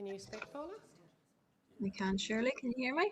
Can you speak, Paula? We can, Shirley. Can you hear me?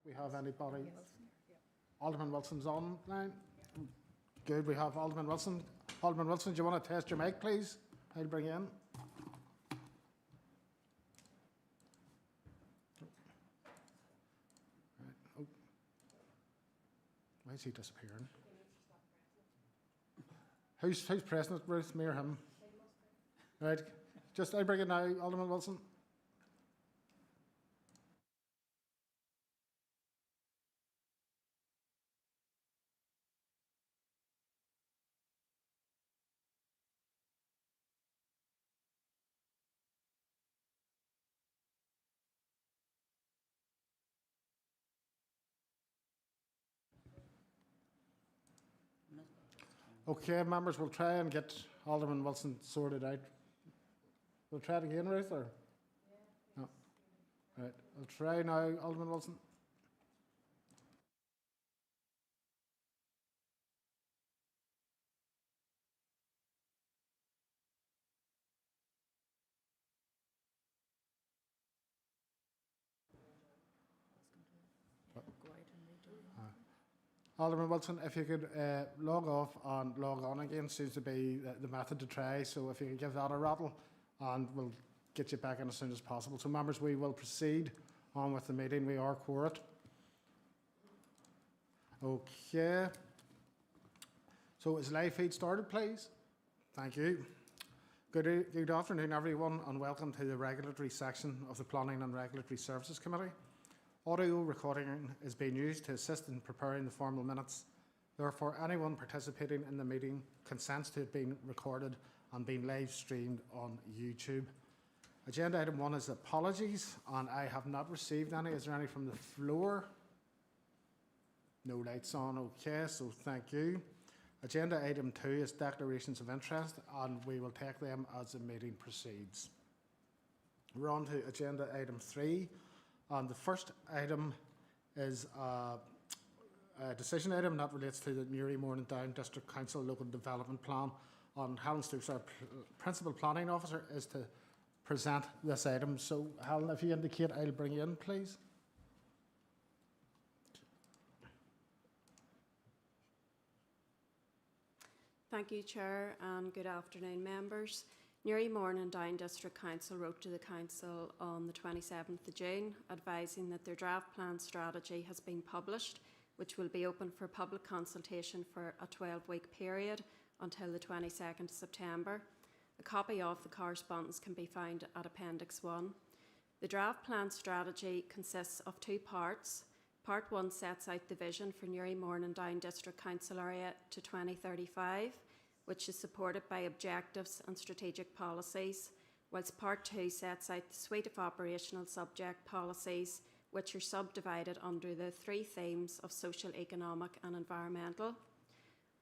We have anybody? Alderman Wilson's online. Good, we have Alderman Wilson. Alderman Wilson, do you want to test your mic, please? I'll bring you in. Right. Oh. Why is he disappearing? Who's pressing it, Ruth? Me or him? Right. Just, I'll bring it now, Alderman Wilson. Okay, members, we'll try and get Alderman Wilson sorted out. We'll try it again, Ruth, or? No. Right, I'll try now, Alderman Wilson. Alderman Wilson, if you could log off and log on again, seems to be the method to try. So if you could give that a rattle, and we'll get you back in as soon as possible. So members, we will proceed on with the meeting. We are quorate. Okay. So is live feed started, please? Thank you. Good afternoon, everyone, and welcome to the regulatory section of the Planning and Regulatory Services Committee. Audio recording is being used to assist in preparing the formal minutes. Therefore, anyone participating in the meeting consents to it being recorded and being live streamed on YouTube. Agenda item 1 is apologies, and I have not received any. Is there any from the floor? No lights on, okay, so thank you. Agenda item 2 is declarations of interest, and we will take them as the meeting proceeds. We're on to agenda item 3. And the first item is a decision item that relates to the Newry Mourne and Down District Council Local Development Plan. And Helen Stokes, our Principal Planning Officer, is to present this item. So, Helen, if you indicate, I'll bring you in, please. Thank you, Chair, and good afternoon, members. Newry Mourne and Down District Council wrote to the Council on the 27th of June advising that their draft plan strategy has been published, which will be open for public consultation for a 12-week period until the 22nd of September. A copy of the correspondence can be found at Appendix 1. The draft plan strategy consists of 2 parts. Part 1 sets out the vision for Newry Mourne and Down District Council area to 2035, which is supported by objectives and strategic policies, whilst Part 2 sets out the suite of operational subject policies, which are subdivided under the 3 themes of social, economic and environmental.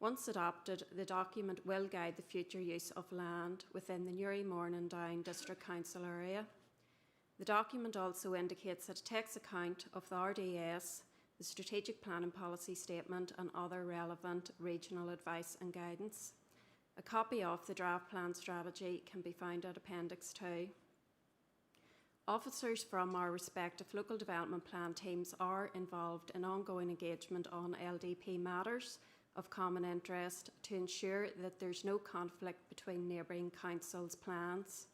Once adopted, the document will guide the future use of land within the Newry Mourne and Down District Council area. The document also indicates that it takes account of the RDS, the Strategic Planning Policy Statement and other relevant regional advice and guidance. A copy of the draft plan strategy can be found at Appendix 2. Officers from our respective local development plan teams are involved in ongoing engagement on LDP matters of common interest to ensure that there's no conflict between neighbouring councils' plans.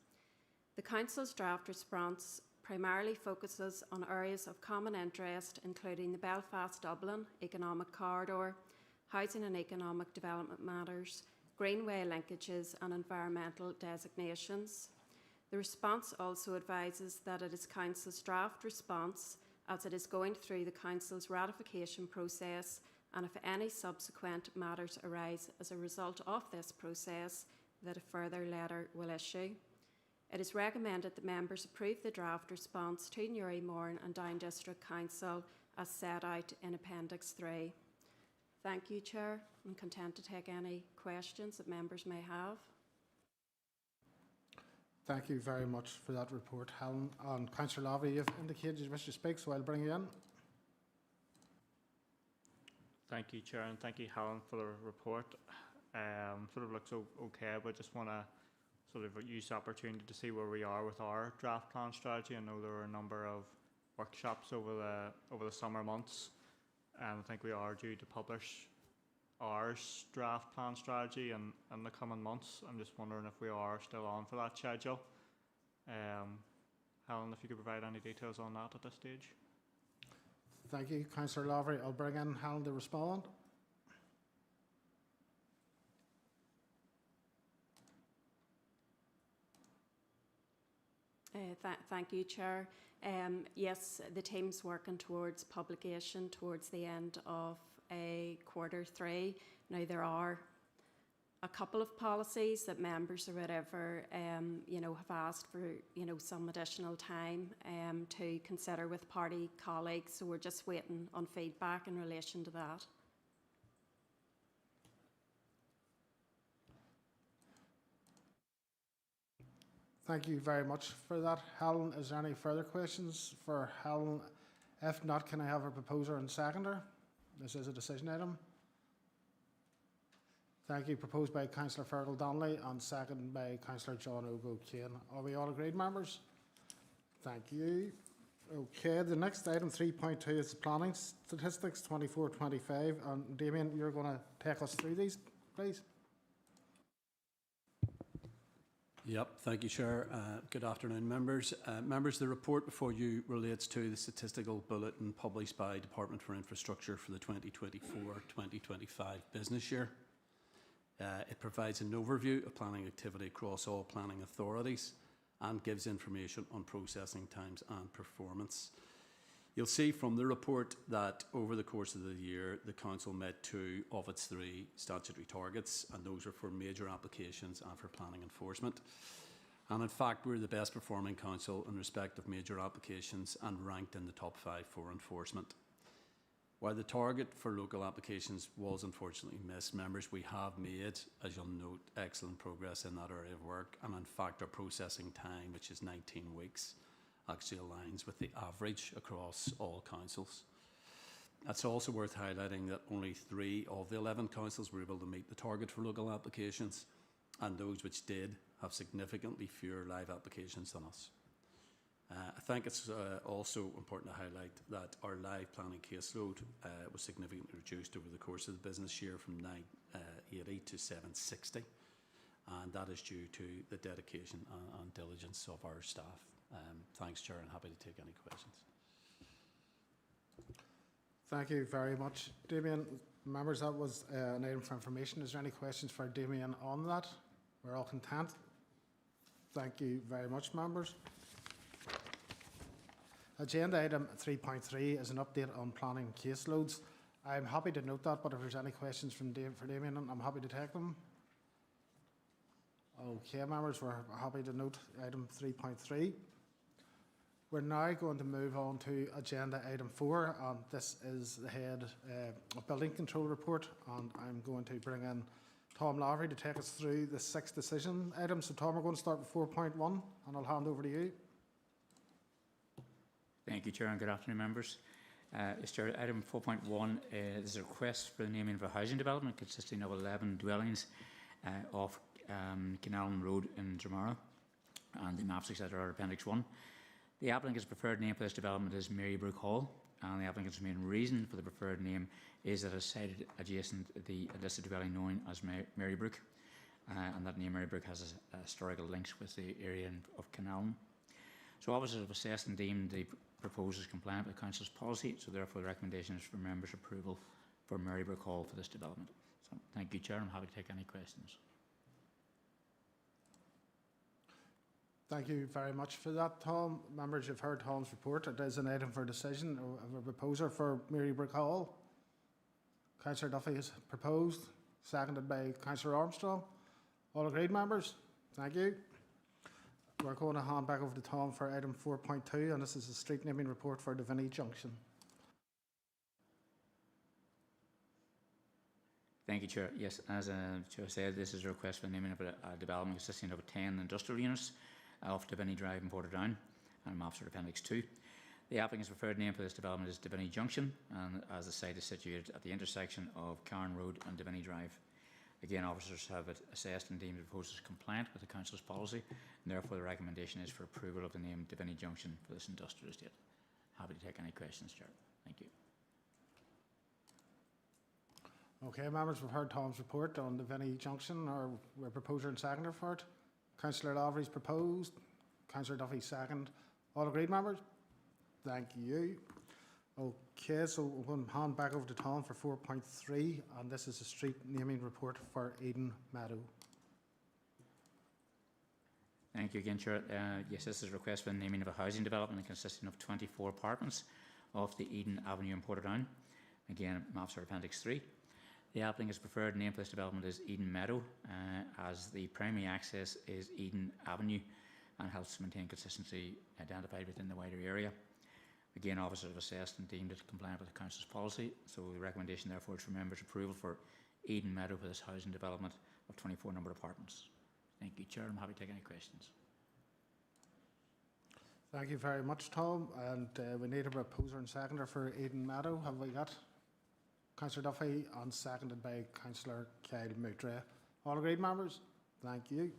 The Council's draft response primarily focuses on areas of common interest, including the Belfast-Dublin Economic Corridor, housing and economic development matters, greenway linkages and environmental designations. The response also advises that it is Council's draft response as it is going through the Council's ratification process, and if any subsequent matters arise as a result of this process, that a further letter will issue. It is recommended that members approve the draft response to Newry Mourne and Down District Council as set out in Appendix 3. Thank you, Chair. I'm content to take any questions that members may have. Thank you very much for that report, Helen. And Councillor Lavey, you've indicated you wish to speak, so I'll bring you in. Thank you, Chair, and thank you, Helen, for the report. Sort of looks okay, but just want to sort of use the opportunity to see where we are with our draft plan strategy. I know there are a number of workshops over the summer months, and I think we are due to publish our draft plan strategy in the coming months. I'm just wondering if we are still on for that schedule. Helen, if you could provide any details on that at this stage. Thank you, Councillor Lavery. I'll bring in Helen to respond. Thank you, Chair. Yes, the team's working towards publication towards the end of Q3. Now, there are a couple of policies that members or whatever, have asked for, some additional time to consider with party colleagues. So we're just waiting on feedback in relation to that. Thank you very much for that. Helen, is there any further questions for Helen? If not, can I have a proposer and seconder? This is a decision item. Thank you. Proposed by Councillor Fergal Donnelly and seconded by Councillor John O'Kane. Are we all agreed, members? Thank you. Okay, the next item, 3.2, is the planning statistics 24-25. And Damien, you're going to take us through these, please. Yep, thank you, Chair. Good afternoon, members. Members, the report before you relates to the statistical bulletin published by Department for Infrastructure for the 2024-2025 business year. It provides an overview of planning activity across all planning authorities and gives information on processing times and performance. You'll see from the report that over the course of the year, the Council met 2 of its 3 statutory targets, and those are for major applications and for planning enforcement. And in fact, we're the best performing Council in respect of major applications and ranked in the top 5 for enforcement. While the target for local applications was unfortunately missed, members, we have made, as you'll note, excellent progress in that area of work, and in fact our processing time, which is 19 weeks, actually aligns with the average across all councils. It's also worth highlighting that only 3 of the 11 councils were able to meet the target for local applications, and those which did have significantly fewer live applications than us. I think it's also important to highlight that our live planning caseload was significantly reduced over the course of the business year from 980 to 760, and that is due to the dedication and diligence of our staff. Thanks, Chair, and happy to take any questions. Thank you very much, Damien. Members, that was an item for information. Is there any questions for Damien on that? We're all content. Thank you very much, members. Agenda item 3.3 is an update on planning caseloads. I'm happy to note that, but if there's any questions for Damien, I'm happy to take them. Okay, members, we're happy to note item 3.3. We're now going to move on to agenda item 4, and this is the head of building control report, and I'm going to bring in Tom Lavery to take us through the 6 decision items. So Tom, we're going to start with 4.1, and I'll hand over to you. Thank you, Chair, and good afternoon, members. Chair, item 4.1 is a request for the naming of a housing development consisting of 11 dwellings off Craigavon Road in Armagh, and the maps etc. are Appendix 1. The applicant's preferred name for this development is Marybrook Hall, and the applicant's main reason for the preferred name is that it's sited adjacent to the listed dwelling known as Marybrook, and that name Marybrook has historical links with the area of Craigavon. So officers have assessed and deemed the proposal is compliant with Council's policy, so therefore the recommendation is for members' approval for Marybrook Hall for this development. So thank you, Chair. I'm happy to take any questions. Thank you very much for that, Tom. Members, you've heard Tom's report. It is an item for decision of a proposer for Marybrook Hall. Councillor Duffy has proposed, seconded by Councillor Armstrong. All agreed, members? Thank you. We're going to hand back over to Tom for item 4.2, and this is the street naming report for Divinity Junction. Thank you, Chair. Yes, as Chair said, this is a request for the naming of a development consisting of 10 industrial units off Divinity Drive in Portadown, and maps are Appendix 2. The applicant's preferred name for this development is Divinity Junction, and as the site is situated at the intersection of Cairn Road and Divinity Drive. Again, officers have assessed and deemed the proposal compliant with the Council's policy, and therefore the recommendation is for approval of the name Divinity Junction for this industrial estate. happy to take any questions, Chair. Thank you. Okay, members, we've heard Tom's report on the Vinnie Junction, or we're proposer and seconder for it. Councillor Lavery's proposed. Councillor Duffy second. All agreed, members? Thank you. Okay, so we're going to hand back over to Tom for 4.3, and this is a street naming report for Eden Meadow. Thank you again, Chair. Yes, this is a request for the naming of a housing development consisting of 24 apartments off the Eden Avenue in Portadown. Again, maps are Appendix 3. The applicant's preferred name for this development is Eden Meadow, as the primary access is Eden Avenue and helps to maintain consistency identified within the wider area. Again, officers have assessed and deemed it compliant with the Council's policy, so the recommendation therefore is for members' approval for Eden Meadow for this housing development of 24 number apartments. Thank you, Chair. I'm happy to take any questions. Thank you very much, Tom. And we need a proposer and seconder for Eden Meadow. Have we got Councillor Duffy and seconded by Councillor Kyle Moutre? All agreed, members? Thank you.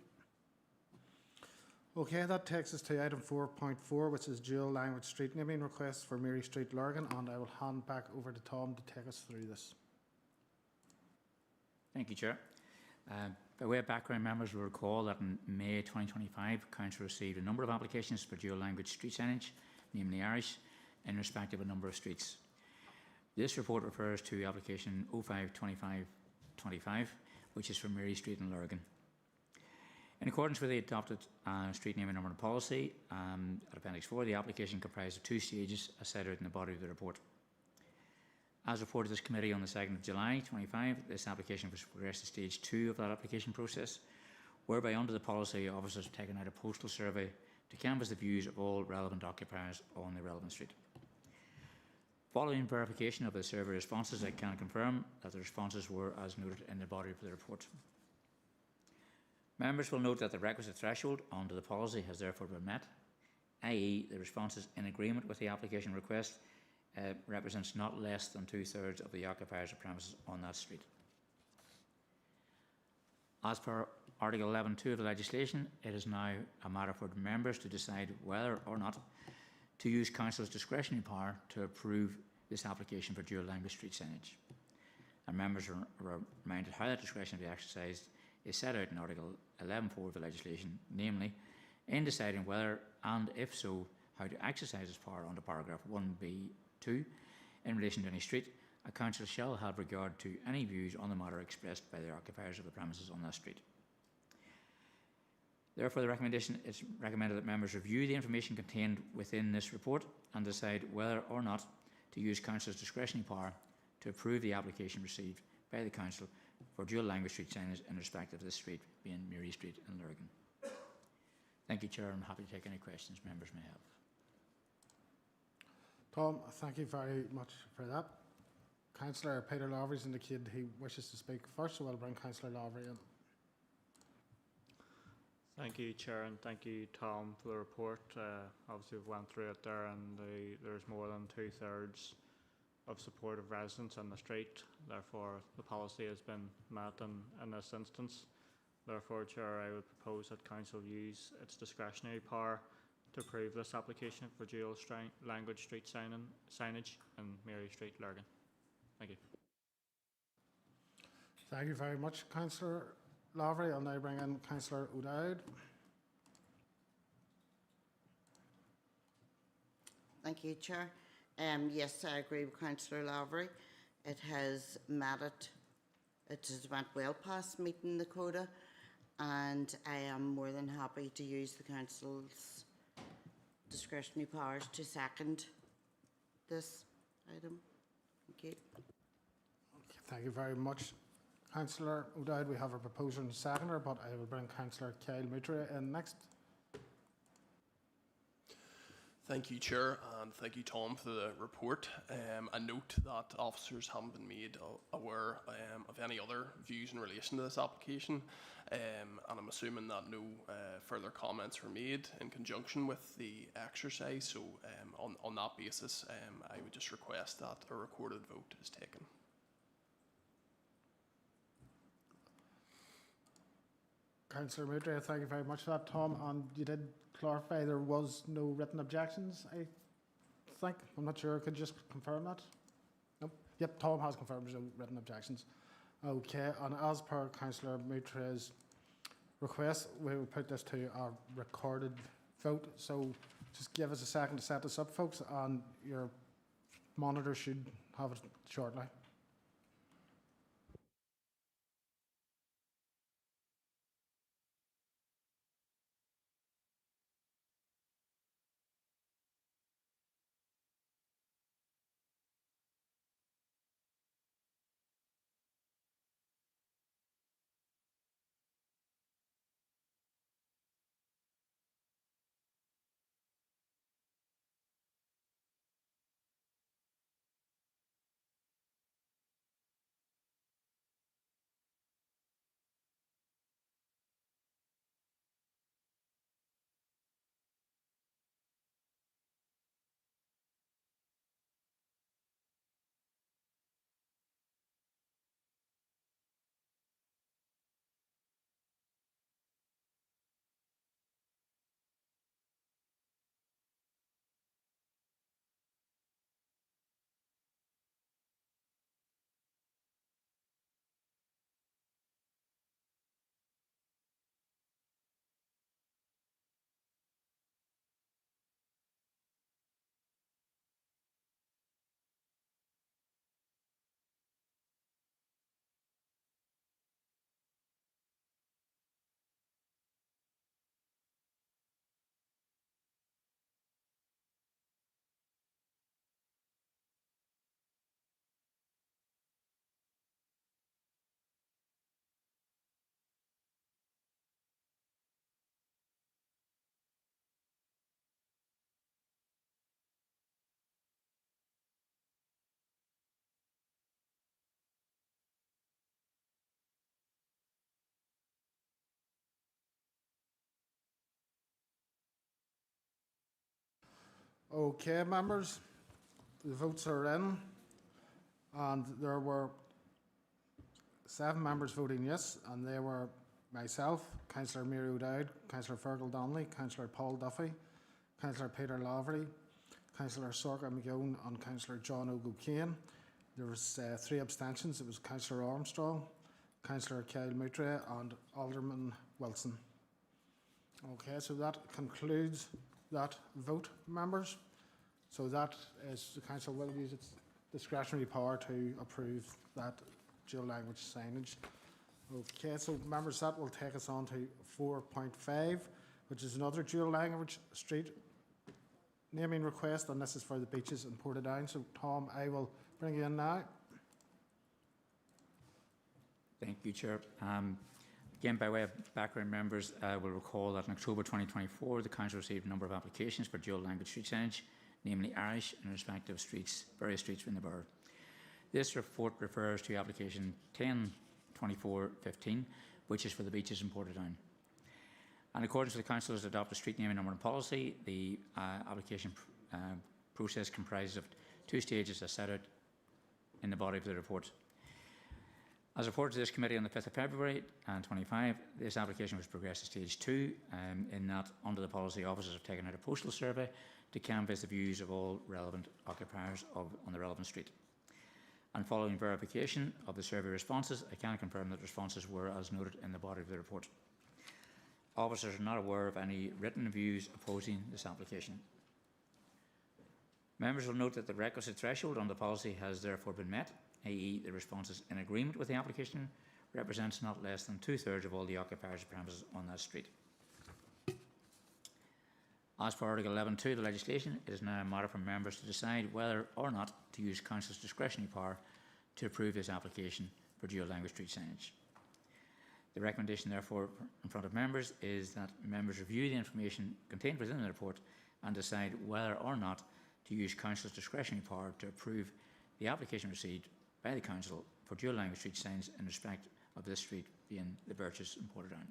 Okay, that takes us to item 4.4, which is dual language street naming request for Mary Street, Lurgan, and I will hand back over to Tom to take us through this. Thank you, Chair. By way of background, members will recall that in May 2025, Council received a number of applications for dual language street signage, namely Irish, in respect of a number of streets. This report refers to application 052525, which is for Mary Street in Lurgan. In accordance with the adopted street naming number policy, at Appendix 4, the application comprised of 2 stages as set out in the body of the report. As reported to this committee on the 2nd of July 25, this application was progressed to stage 2 of that application process, whereby under the policy, officers have taken out a postal survey to canvass the views of all relevant occupiers on the relevant street. Following verification of the survey responses, I can confirm that the responses were as noted in the body of the report. Members will note that the requisite threshold under the policy has therefore been met, i.e. the responses in agreement with the application request represents not less than 2/3 of the occupiers of premises on that street. As per Article 11.2 of the legislation, it is now a matter for members to decide whether or not to use Council's discretionary power to approve this application for dual language street signage. And members are reminded how that discretion will be exercised is set out in Article 11.4 of the legislation, namely, in deciding whether and if so, how to exercise its power under paragraph 1b(2) in relation to any street, a council shall have regard to any views on the matter expressed by the occupiers of the premises on that street. Therefore, the recommendation is recommended that members review the information contained within this report and decide whether or not to use Council's discretionary power to approve the application received by the Council for dual language street signage in respect of this street, being Mary Street in Lurgan. Thank you, Chair. I'm happy to take any questions members may have. Tom, thank you very much for that. Councillor Peter Lavery's indicated he wishes to speak first, so I'll bring Councillor Lavery in. Thank you, Chair, and thank you, Tom, for the report. Obviously, we've went through it there, and there's more than 2/3 of support of residents on the street. Therefore, the policy has been met in this instance. Therefore, Chair, I would propose that Council use its discretionary power to approve this application for dual language street signage in Mary Street, Lurgan. Thank you. Thank you very much, Councillor Lavery. I'll now bring in Councillor O'Dowd. Thank you, Chair. Yes, I agree with Councillor Lavery. It has met it. It has went well past meeting the quota, and I am more than happy to use the Council's discretionary powers to second this item. Thank you. Thank you very much, Councillor O'Dowd. We have a proposer and a seconder, but I will bring Councillor Kyle Moutre in next. Thank you, Chair, and thank you, Tom, for the report. I note that officers haven't been made aware of any other views in relation to this application, and I'm assuming that no further comments were made in conjunction with the exercise. So on that basis, I would just request that a recorded vote is taken. Councillor Moutre, thank you very much for that, Tom. And you did clarify there was no written objections, I think. I'm not sure. Could you just confirm that? Nope. Yep, Tom has confirmed there's no written objections. Okay, and as per Councillor Moutre's request, we will put this to a recorded vote. So just give us a second to set this up, folks, and your monitor should have it shortly. Okay, members, the votes are in, and there were 7 members voting yes, and they were myself, Councillor Mary O'Dowd, Councillor Fergal Donnelly, Councillor Paul Duffy, Councillor Peter Lavery, Councillor Sorka McGowan, and Councillor John O'Kane. There was 3 abstentions. It was Councillor Armstrong, Councillor Kyle Moutre, and Alderman Wilson. Okay, so that concludes that vote, members. So that is, the council will use its discretionary power to approve that dual language signage. Okay, so members, that will take us on to 4.5, which is another dual language street naming request, and this is for the beaches in Portadown. So Tom, I will bring you in now. Thank you, Chair. Again, by way of background, members will recall that in October 2024, the Council received a number of applications for dual language street signage, namely Irish in respect of streets, various streets within the borough. This report refers to application 10/24/15, which is for the beaches in Portadown. In accordance with the Council's adopted street naming numbering policy, the application process comprises of 2 stages as set out in the body of the report. As reported to this committee on the 5th of February 2025, this application was progressed to stage 2, in that under the policy, officers have taken out a postal survey to canvass the views of all relevant occupiers on the relevant street. And following verification of the survey responses, I can confirm that responses were as noted in the body of the report. Officers are not aware of any written views opposing this application. Members will note that the requisite threshold on the policy has therefore been met, i.e. the responses in agreement with the application represents not less than 2/3 of all the occupiers of premises on that street. As per Article 11.2 of the legislation, it is now a matter for members to decide whether or not to use Council's discretionary power to approve this application for dual language street signage. The recommendation, therefore, in front of members is that members review the information contained within the report and decide whether or not to use Council's discretionary power to approve the application received by the Council for dual language street signs in respect of this street being the Birches in Portadown.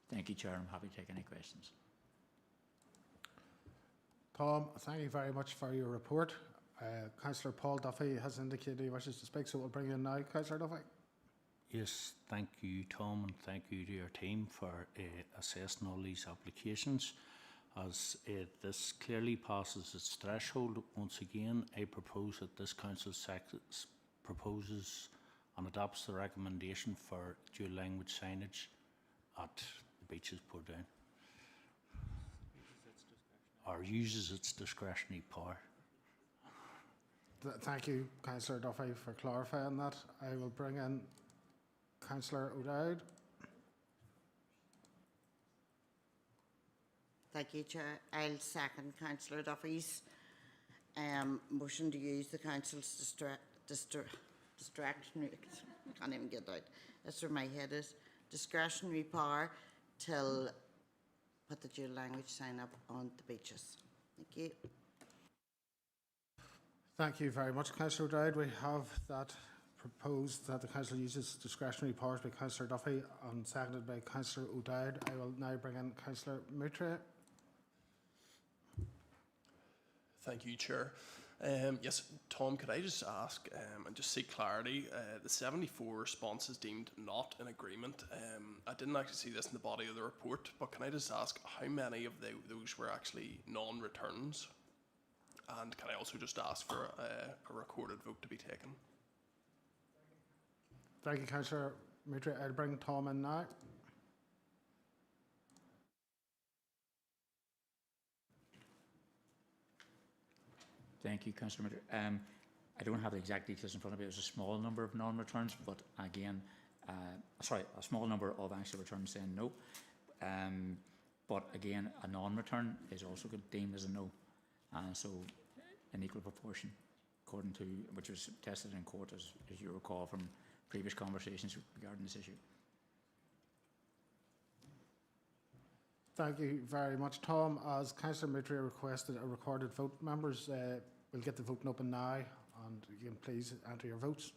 Thank you, Chair. I'm happy to take any questions. Tom, thank you very much for your report. Councillor Paul Duffy has indicated he wishes to speak, so we'll bring you in now, Councillor Duffy. Yes, thank you, Tom, and thank you to your team for assessing all these applications. as this clearly passes its threshold. Once again, I propose that this council proposes and adopts the recommendation for dual language signage at the beaches Portdown, or uses its discretionary power. Thank you, Councillor Duffy, for clarifying that. I will bring in Councillor O'Dowd. Thank you, Chair. I'll second Councillor Duffy's motion to use the council's discretionary, can't even get it out, that's where my head is, discretionary power till put the dual language sign up on the beaches. Thank you. Thank you very much, Councillor O'Dowd. We have that proposed that the council uses discretionary powers by Councillor Duffy and seconded by Councillor O'Dowd. I will now bring in Councillor Moutre. Thank you, Chair. Yes, Tom, could I just ask and just seek clarity? The 74 responses deemed not in agreement. I didn't actually see this in the body of the report, but can I just ask how many of those were actually non-returns? And can I also just ask for a recorded vote to be taken? Thank you, Councillor Moutre. I'll bring Tom in now. Thank you, Councillor Miller. I don't have the exact details in front of me. It was a small number of non-returns, but again, a small number of actual returns saying no. But again, a non-return is also deemed as a no. So an equal proportion, according to, which was tested in court, as you recall from previous conversations regarding this issue. Thank you very much, Tom. As Councillor Moutre requested a recorded vote, members, we'll get the voting open now, and you can please enter your votes.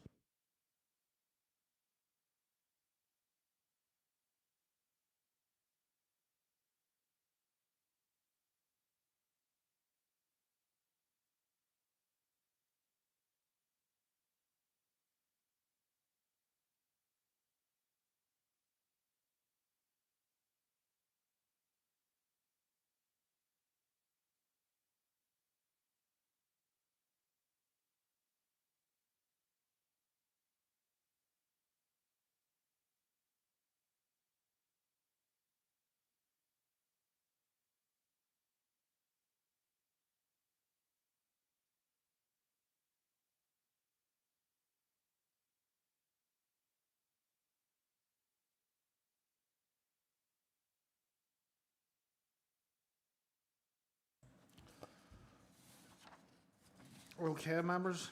Okay, members.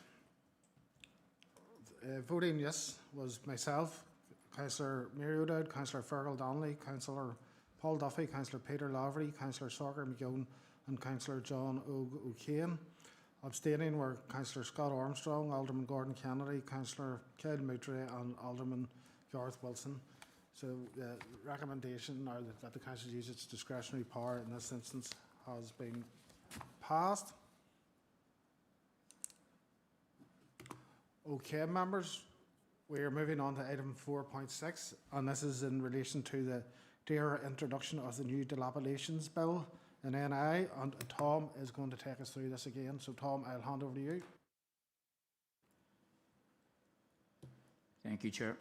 Voting yes was myself, Councillor Mary O'Dowd, Councillor Fergal Donnelly, Councillor Paul Duffy, Councillor Peter Lavery, Councillor Soccer McGowan and Councillor John O'Kane. Abstaining were Councillor Scott Armstrong, Alderman Gordon Kennedy, Councillor Kyle Moutre and Alderman Garth Wilson. So the recommendation that the council use its discretionary power in this instance has been passed. Okay, members, we are moving on to item 4.6, and this is in relation to the dear introduction of the new dilapidations bill in NI, and Tom is going to take us through this again. So Tom, I'll hand over to you. Thank you, Chair.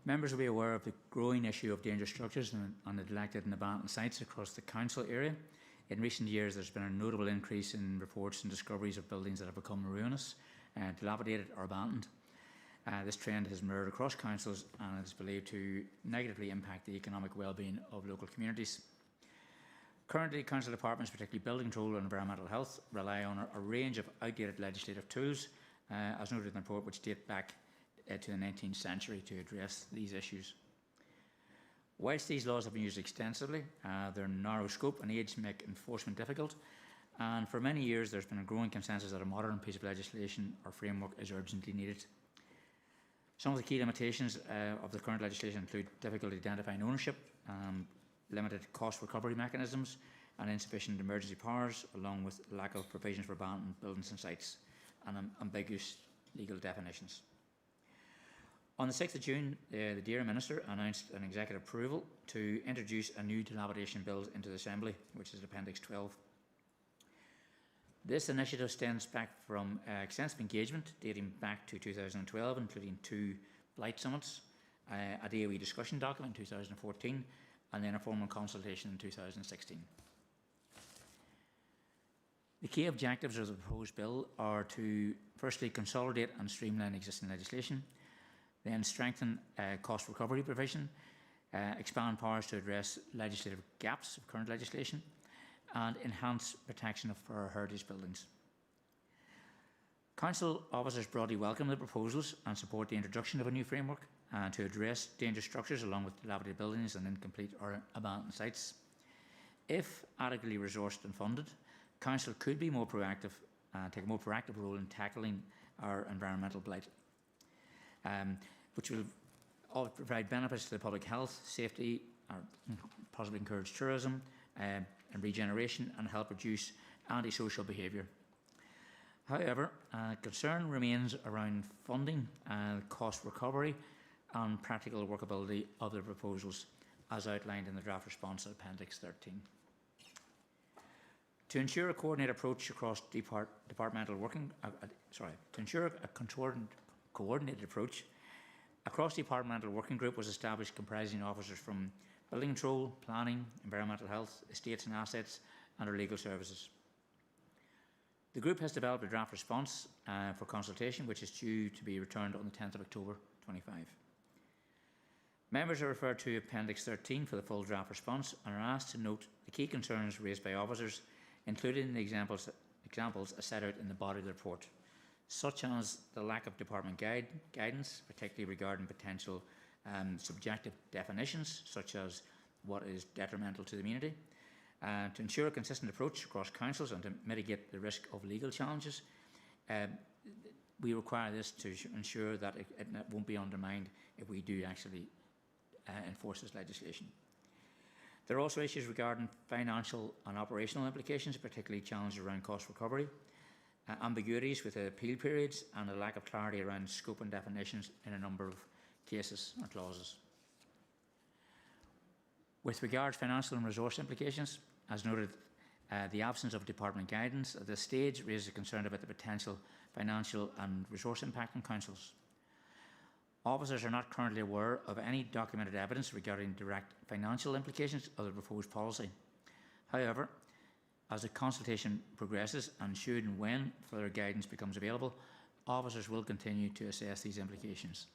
Members will be aware of the growing issue of dangerous structures on neglected and abandoned sites across the council area. In recent years, there's been a notable increase in reports and discoveries of buildings that have become ruinous, dilapidated or abandoned. This trend has mirrored across councils and is believed to negatively impact the economic well-being of local communities. Currently, council departments, particularly building control and environmental health, rely on a range of outdated legislative tools, as noted in the report, which date back to the 19th century to address these issues. Whilst these laws have been used extensively, their narrow scope and age make enforcement difficult, and for many years there's been a growing consensus that a modern piece of legislation or framework is urgently needed. Some of the key limitations of the current legislation include difficulty identifying ownership, limited cost recovery mechanisms, and insufficient emergency powers, along with lack of provisions for abandoned buildings and sites, and ambiguous legal definitions. On the 6th of June, the Dear Minister announced an executive approval to introduce a new dilapidation bill into the Assembly, which is Appendix 12. This initiative stems back from extensive engagement dating back to 2012, including 2 blight summits, a DOE discussion document in 2014, and then a formal consultation in 2016. The key objectives of the proposed bill are to firstly consolidate and streamline existing legislation, then strengthen cost recovery provision, expand powers to address legislative gaps of current legislation, and enhance protection of our heritage buildings. Council officers broadly welcome the proposals and support the introduction of a new framework to address dangerous structures along with dilapidated buildings and incomplete or abandoned sites. If adequately resourced and funded, Council could be more proactive, take a more proactive role in tackling our environmental blight, which will provide benefits to the public health, safety, or possibly encourage tourism and regeneration, and help reduce antisocial behaviour. However, concern remains around funding, cost recovery, and practical workability of the proposals, as outlined in the draft response at Appendix 13. To ensure a coordinated approach across departmental working, to ensure a coordinated approach, a cross-departmental working group was established comprising officers from building control, planning, environmental health, estates and assets, and our legal services. The group has developed a draft response for consultation, which is due to be returned on the 10th of October 25. Members are referred to Appendix 13 for the full draft response and are asked to note the key concerns raised by officers, including the examples as set out in the body of the report, such as the lack of department guidance, particularly regarding potential subjective definitions, such as what is detrimental to the community, to ensure a consistent approach across councils and to mitigate the risk of legal challenges. We require this to ensure that it won't be undermined if we do actually enforce this legislation. There are also issues regarding financial and operational implications, particularly challenges around cost recovery, ambiguities with appeal periods, and a lack of clarity around scope and definitions in a number of cases or clauses. With regard to financial and resource implications, as noted, the absence of department guidance at this stage raises a concern about the potential financial and resource impact on councils. Officers are not currently aware of any documented evidence regarding direct financial implications of the proposed policy. However, as the consultation progresses and should and when further guidance becomes available, officers will continue to assess these implications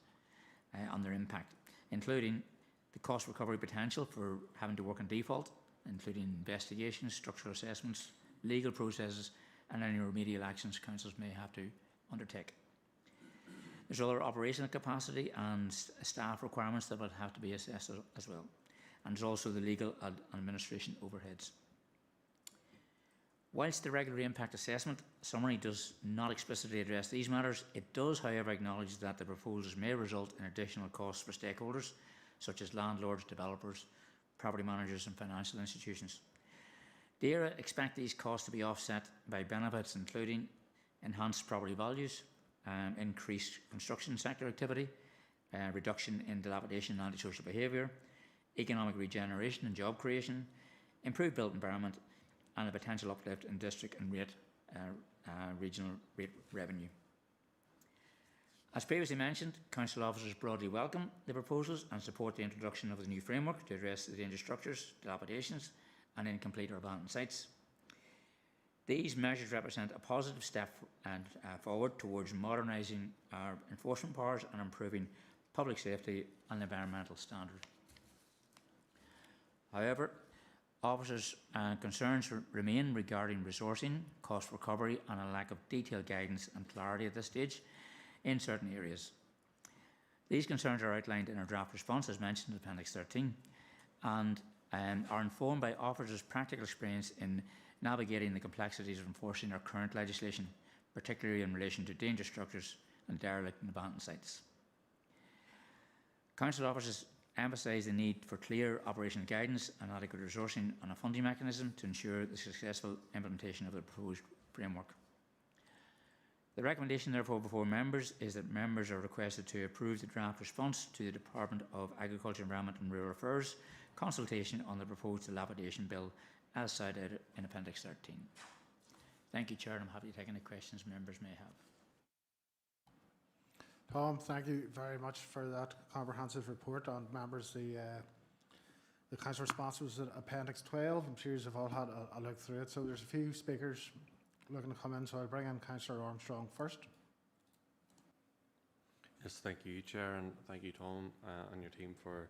on their impact, including the cost recovery potential for having to work in default, including investigations, structural assessments, legal processes, and any remedial actions councils may have to undertake. There's other operational capacity and staff requirements that would have to be assessed as well. And there's also the legal and administration overheads. Whilst the regulatory impact assessment summary does not explicitly address these matters, it does, however, acknowledge that the proposals may result in additional costs for stakeholders, such as landlords, developers, property managers and financial institutions. DAERA expect these costs to be offset by benefits including enhanced property values, increased construction sector activity, reduction in dilapidation and antisocial behaviour, economic regeneration and job creation, improved built environment, and a potential uplift in district and regional rate revenue. As previously mentioned, council officers broadly welcome the proposals and support the introduction of the new framework to address the dangerous structures, dilapidations and incomplete or abandoned sites. These measures represent a positive step forward towards modernising our enforcement powers and improving public safety and environmental standards. However, officers' concerns remain regarding resourcing, cost recovery and a lack of detailed guidance and clarity at this stage in certain areas. These concerns are outlined in our draft response, as mentioned in Appendix 13, and are informed by officers' practical experience in navigating the complexities of enforcing our current legislation, particularly in relation to dangerous structures and derelict and abandoned sites. Council officers emphasise the need for clear operational guidance and adequate resourcing and a funding mechanism to ensure the successful implementation of the proposed framework. The recommendation therefore before members is that members are requested to approve the draft response to the Department of Agriculture, Environment and Rural Affairs consultation on the proposed dilapidation bill as cited in Appendix 13. Thank you, Chair, and I'm happy to take any questions members may have. Tom, thank you very much for that comprehensive report. And members, the council response was at Appendix 12. I'm sure you've all had a look through it. So there's a few speakers looking to come in, so I'll bring in Councillor Armstrong first. Yes, thank you, Chair, and thank you, Tom, and your team for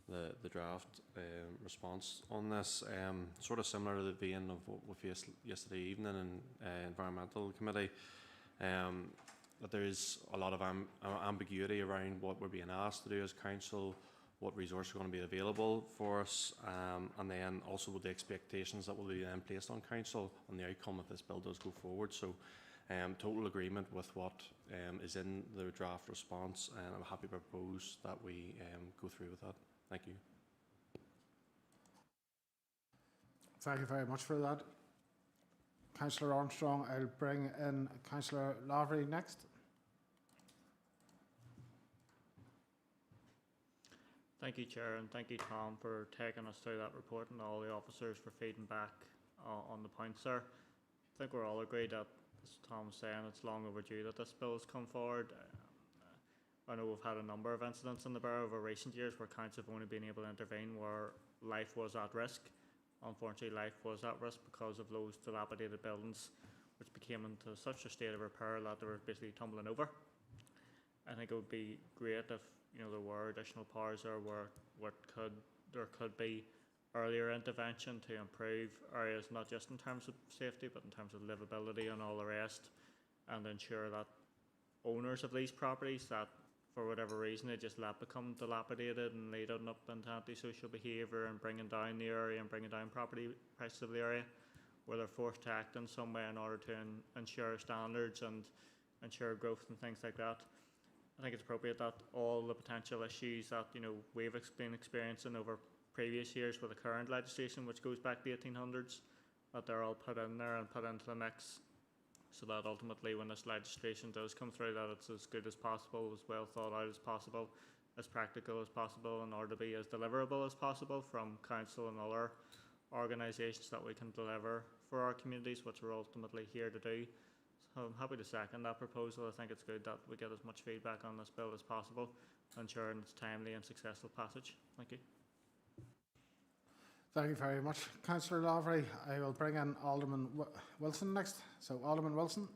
the draft response on this. Sort of similar to the vein of what we faced yesterday evening in Environmental Committee, that there is a lot of ambiguity around what we're being asked to do as council, what resources are going to be available for us, and then also with the expectations that will be then placed on council on the outcome if this bill does go forward. So total agreement with what is in the draft response, and I'm happy to propose that we go through with that. Thank you. Thank you very much for that. Councillor Armstrong, I'll bring in Councillor Lavery next. Thank you, Chair, and thank you, Tom, for taking us through that report and all the officers for feeding back on the points there. I think we're all agreed that, as Tom was saying, it's long overdue that this bill has come forward. I know we've had a number of incidents in the borough over recent years where council have only been able to intervene where life was at risk. Unfortunately, life was at risk because of those dilapidated buildings which became into such a state of repair that they were basically tumbling over. I think it would be great if there were additional powers there where there could be earlier intervention to improve areas, not just in terms of safety but in terms of livability and all the rest, and ensure that owners of these properties that for whatever reason they just become dilapidated and leading up into antisocial behaviour and bringing down the area and bringing down property prices of the area, where they're forced to act in some way in order to ensure standards and ensure growth and things like that. I think it's appropriate that all the potential issues that we've been experiencing over previous years with the current legislation, which goes back to the 1800s, that they're all put in there and put into the mix, so that ultimately when this legislation does come through, that it's as good as possible, as well thought out as possible, as practical as possible, in order to be as deliverable as possible from council and other organisations that we can deliver for our communities, which we're ultimately here to do. So I'm happy to second that proposal. I think it's good that we get as much feedback on this bill as possible, ensuring its timely and successful passage. Thank you. Thank you very much, Councillor Lavery. I will bring in Alderman Wilson next. So, Alderman Wilson.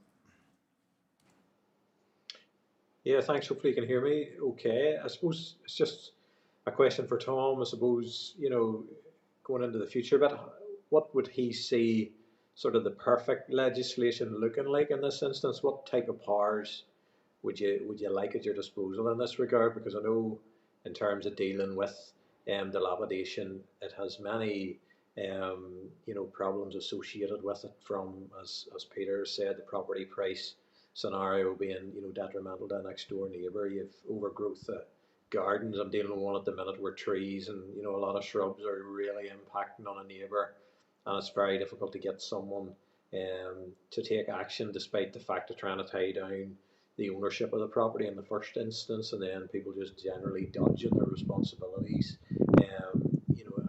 Yeah, thanks. Hopefully you can hear me okay. I suppose it's just a question for Tom. I suppose, going into the future, but what would he see sort of the perfect legislation looking like in this instance? What type of powers would you like at your disposal in this regard? Because I know in terms of dealing with dilapidation, it has many problems associated with it, from as Peter said, the property price scenario being detrimental to a next door neighbour. You've overgrowth of gardens. I'm dealing with one at the minute where trees and a lot of shrubs are really impacting on a neighbour, and it's very difficult to get someone to take action, despite the fact of trying to tie down the ownership of the property in the first instance, and then people just generally dodging their responsibilities,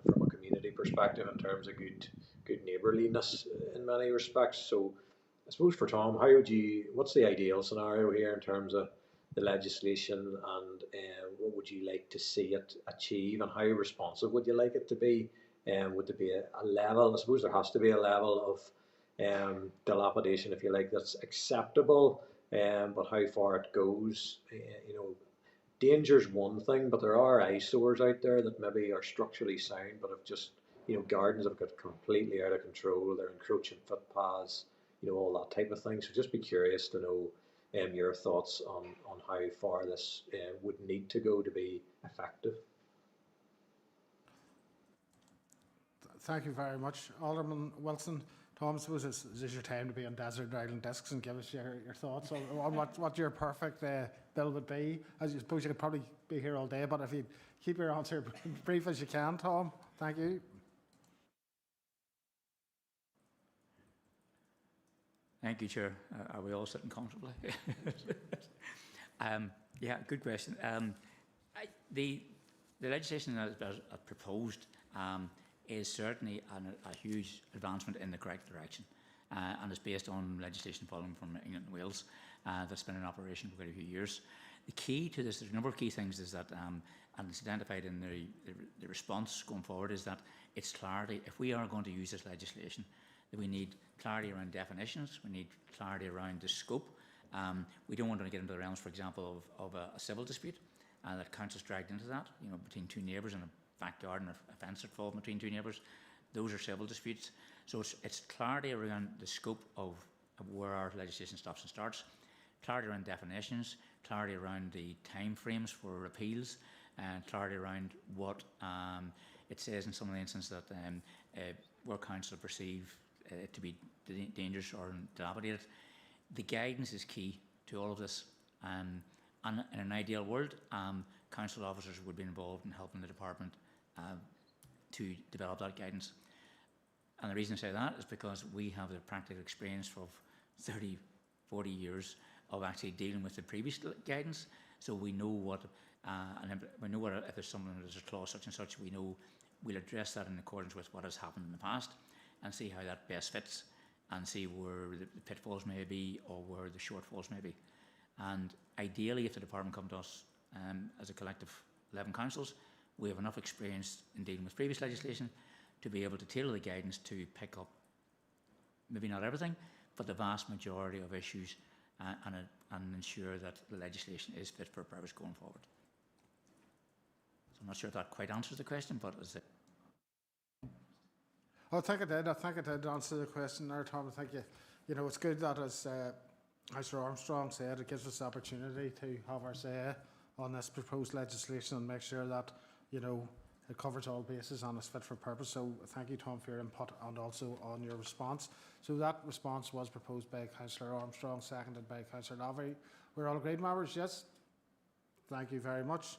from a community perspective in terms of good neighbourliness in many respects. So I suppose for Tom, what's the ideal scenario here in terms of the legislation, and what would you like to see it achieve, and how responsive would you like it to be? Would there be a level? I suppose there has to be a level of dilapidation, if you like, that's acceptable, but how far it goes, danger's one thing, but there are eyesores out there that maybe are structurally sound, but have just, gardens have got completely out of control, they're encroaching footpaths, all that type of thing. So just be curious to know your thoughts on how far this would need to go to be effective. Thank you very much, Alderman Wilson. Tom, I suppose this is your time to be on Desert Island Discs and give us your thoughts on what your perfect bill would be. As you suppose you could probably be here all day, but if you keep your answer brief as you can, Tom. Thank you. Thank you, Chair. Are we all sitting comfortably? Yeah, good question. The legislation that is proposed is certainly a huge advancement in the correct direction, and is based on legislation following from England and Wales that's been in operation for quite a few years. The key to this, there's a number of key things, is that, and it's identified in the response going forward, is that it's clarity. If we are going to use this legislation, that we need clarity around definitions, we need clarity around the scope. We don't want to get into the realms, for example, of a civil dispute, that council's dragged into that, you know, between two neighbours in a backyard and a fence that falls between two neighbours. Those are civil disputes. So it's clarity around the scope of where our legislation stops and starts, clarity around definitions, clarity around the time frames for appeals, and clarity around what it says in some of the instances that where council perceive it to be dangerous or dilapidated. The guidance is key to all of this. And in an ideal world, council officers would be involved in helping the department to develop that guidance. And the reason I say that is because we have the practical experience of 30, 40 years of actually dealing with the previous guidance. So we know what, and we know what, if there's someone, there's a clause such and such, we know we'll address that in accordance with what has happened in the past and see how that best fits, and see where the pitfalls may be or where the shortfalls may be. And ideally, if the department come to us as a collective 11 councils, we have enough experience in dealing with previous legislation to be able to tailor the guidance to pick up, maybe not everything, but the vast majority of issues, and ensure that the legislation is fit for purpose going forward. So I'm not sure if that quite answers the question, but is it? I think it did. I think it did answer the question there, Tom. I think you know, it's good that, as Councillor Armstrong said, it gives us the opportunity to have our say on this proposed legislation and make sure that, you know, it covers all bases and is fit for purpose. So thank you, Tom, for your input and also on your response. So that response was proposed by Councillor Armstrong, seconded by Councillor Lavery. We're all agreed, members? Yes? Thank you very much.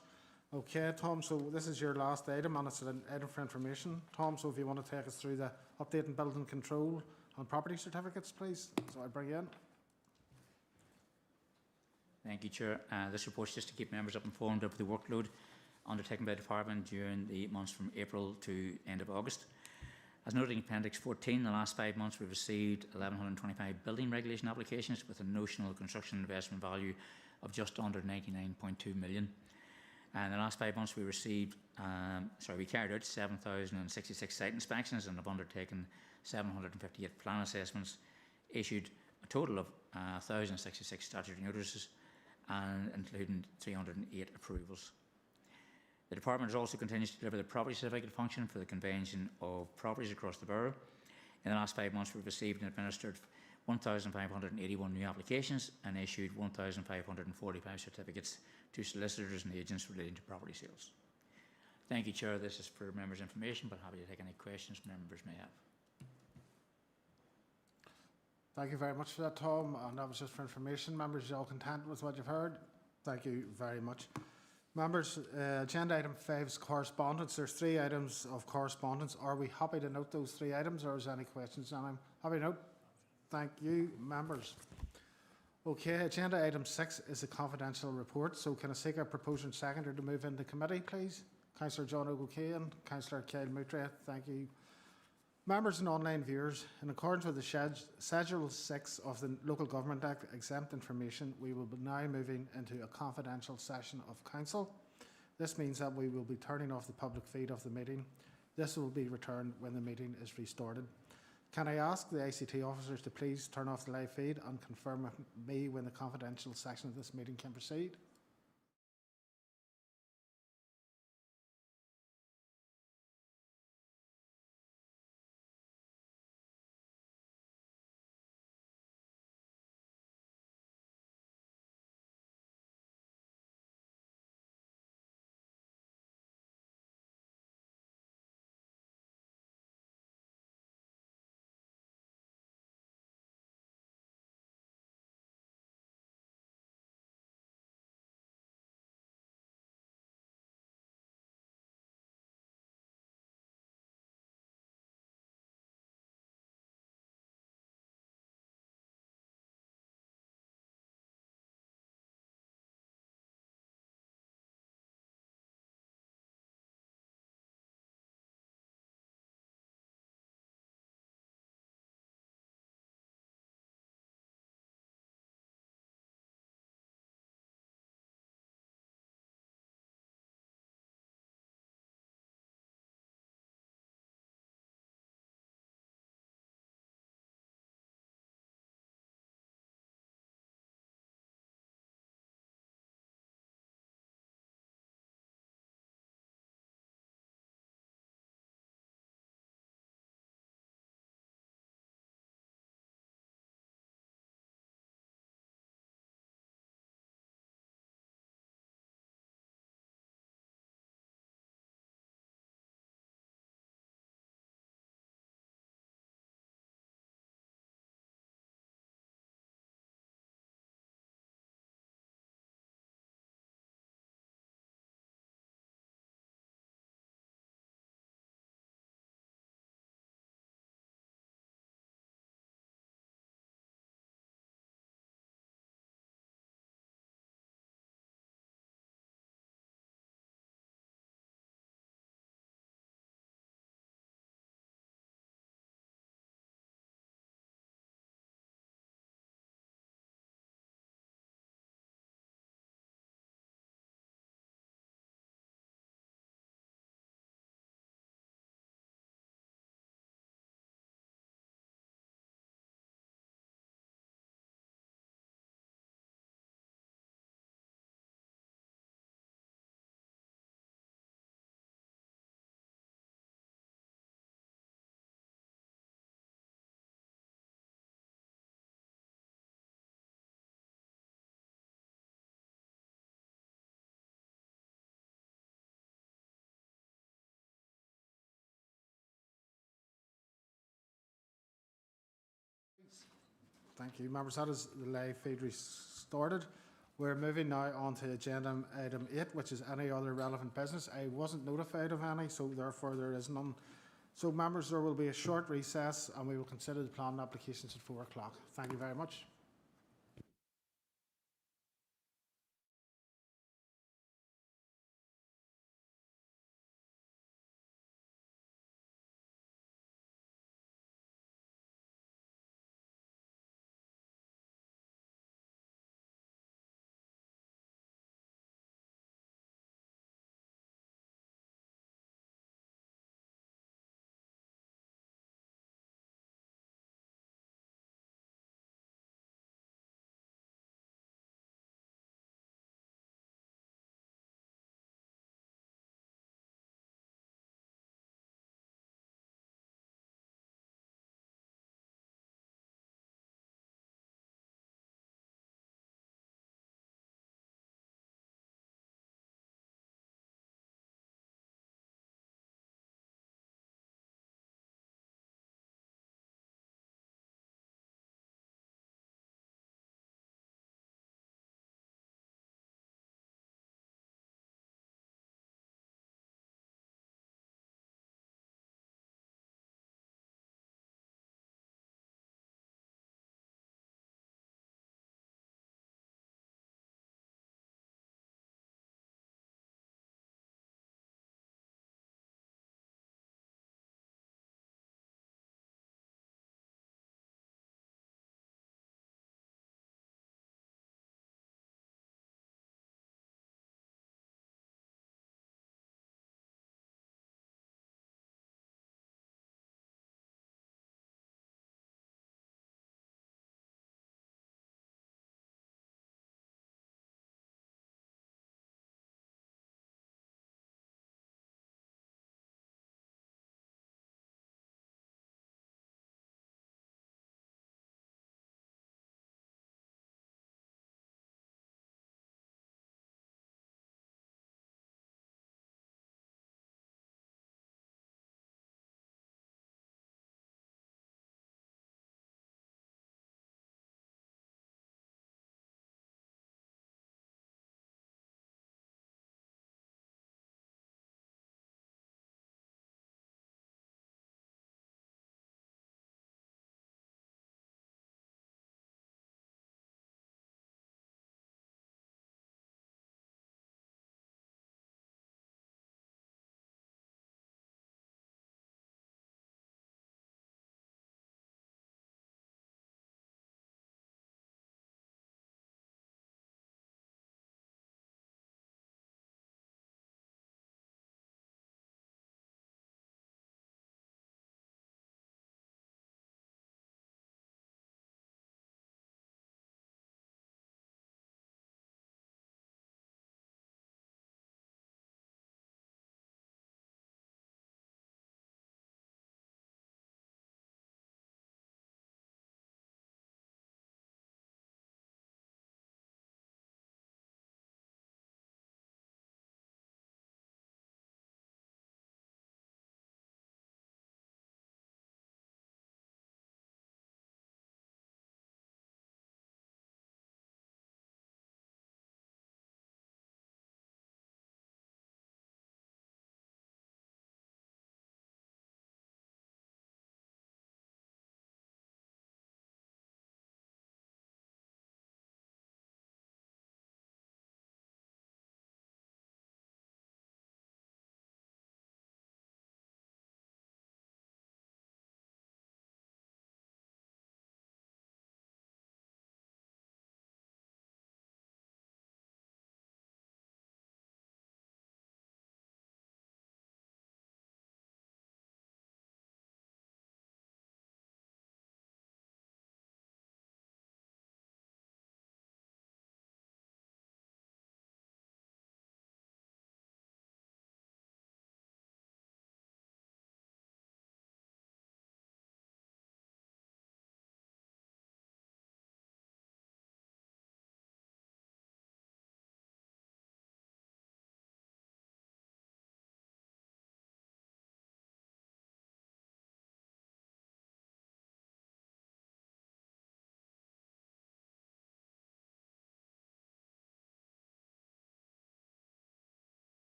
Okay, Tom, so this is your last item, and it's an item for information. Tom, so if you want to take us through the update in building control on property certificates, please. So I bring you in. Thank you, Chair. This report is just to keep members up informed of the workload undertaken by the department during the months from April to end of August. As noted in Appendix 14, in the last 5 months we've received 1,125 building regulation applications with a notional construction investment value of just under 99.2 million. And in the last 5 months we received, we carried out 7,066 site inspections and have undertaken 758 plan assessments, issued a total of 1,066 statutory notices, and including 308 approvals. The department has also continued to deliver the property certificate function for the conveyancing of properties across the borough. In the last 5 months we've received and administered 1,581 new applications and issued 1,545 certificates to solicitors and agents relating to property sales. Thank you, Chair. This is for members' information, but happy to take any questions members may have. Thank you very much for that, Tom. And that was just for information. Members, you all content with what you've heard? Thank you very much. Members, agenda item 5 is correspondence. There's 3 items of correspondence. Are we happy to note those 3 items, or is there any questions on them? Happy to note? Thank you, members. Okay, agenda item 6 is a confidential report. So can I seek a proposal and seconder to move into committee, please? Councillor John O'Kane, Councillor Kyle Moutre, thank you. Members and online viewers, in accordance with the Schedule 6 of the Local Government Act exempt information, we will be now moving into a confidential session of council. This means that we will be turning off the public feed of the meeting. This will be returned when the meeting is restarted. Can I ask the ICT officers to please turn off the live feed and confirm with me when the confidential section of this meeting can proceed? Thank you. Members, that is the live feed restarted. We're moving now on to agenda item 8, which is any other relevant business. I wasn't notified of any, so therefore there is none. So members, there will be a short recess and we will consider the planning applications at 4 o'clock. Thank you very much.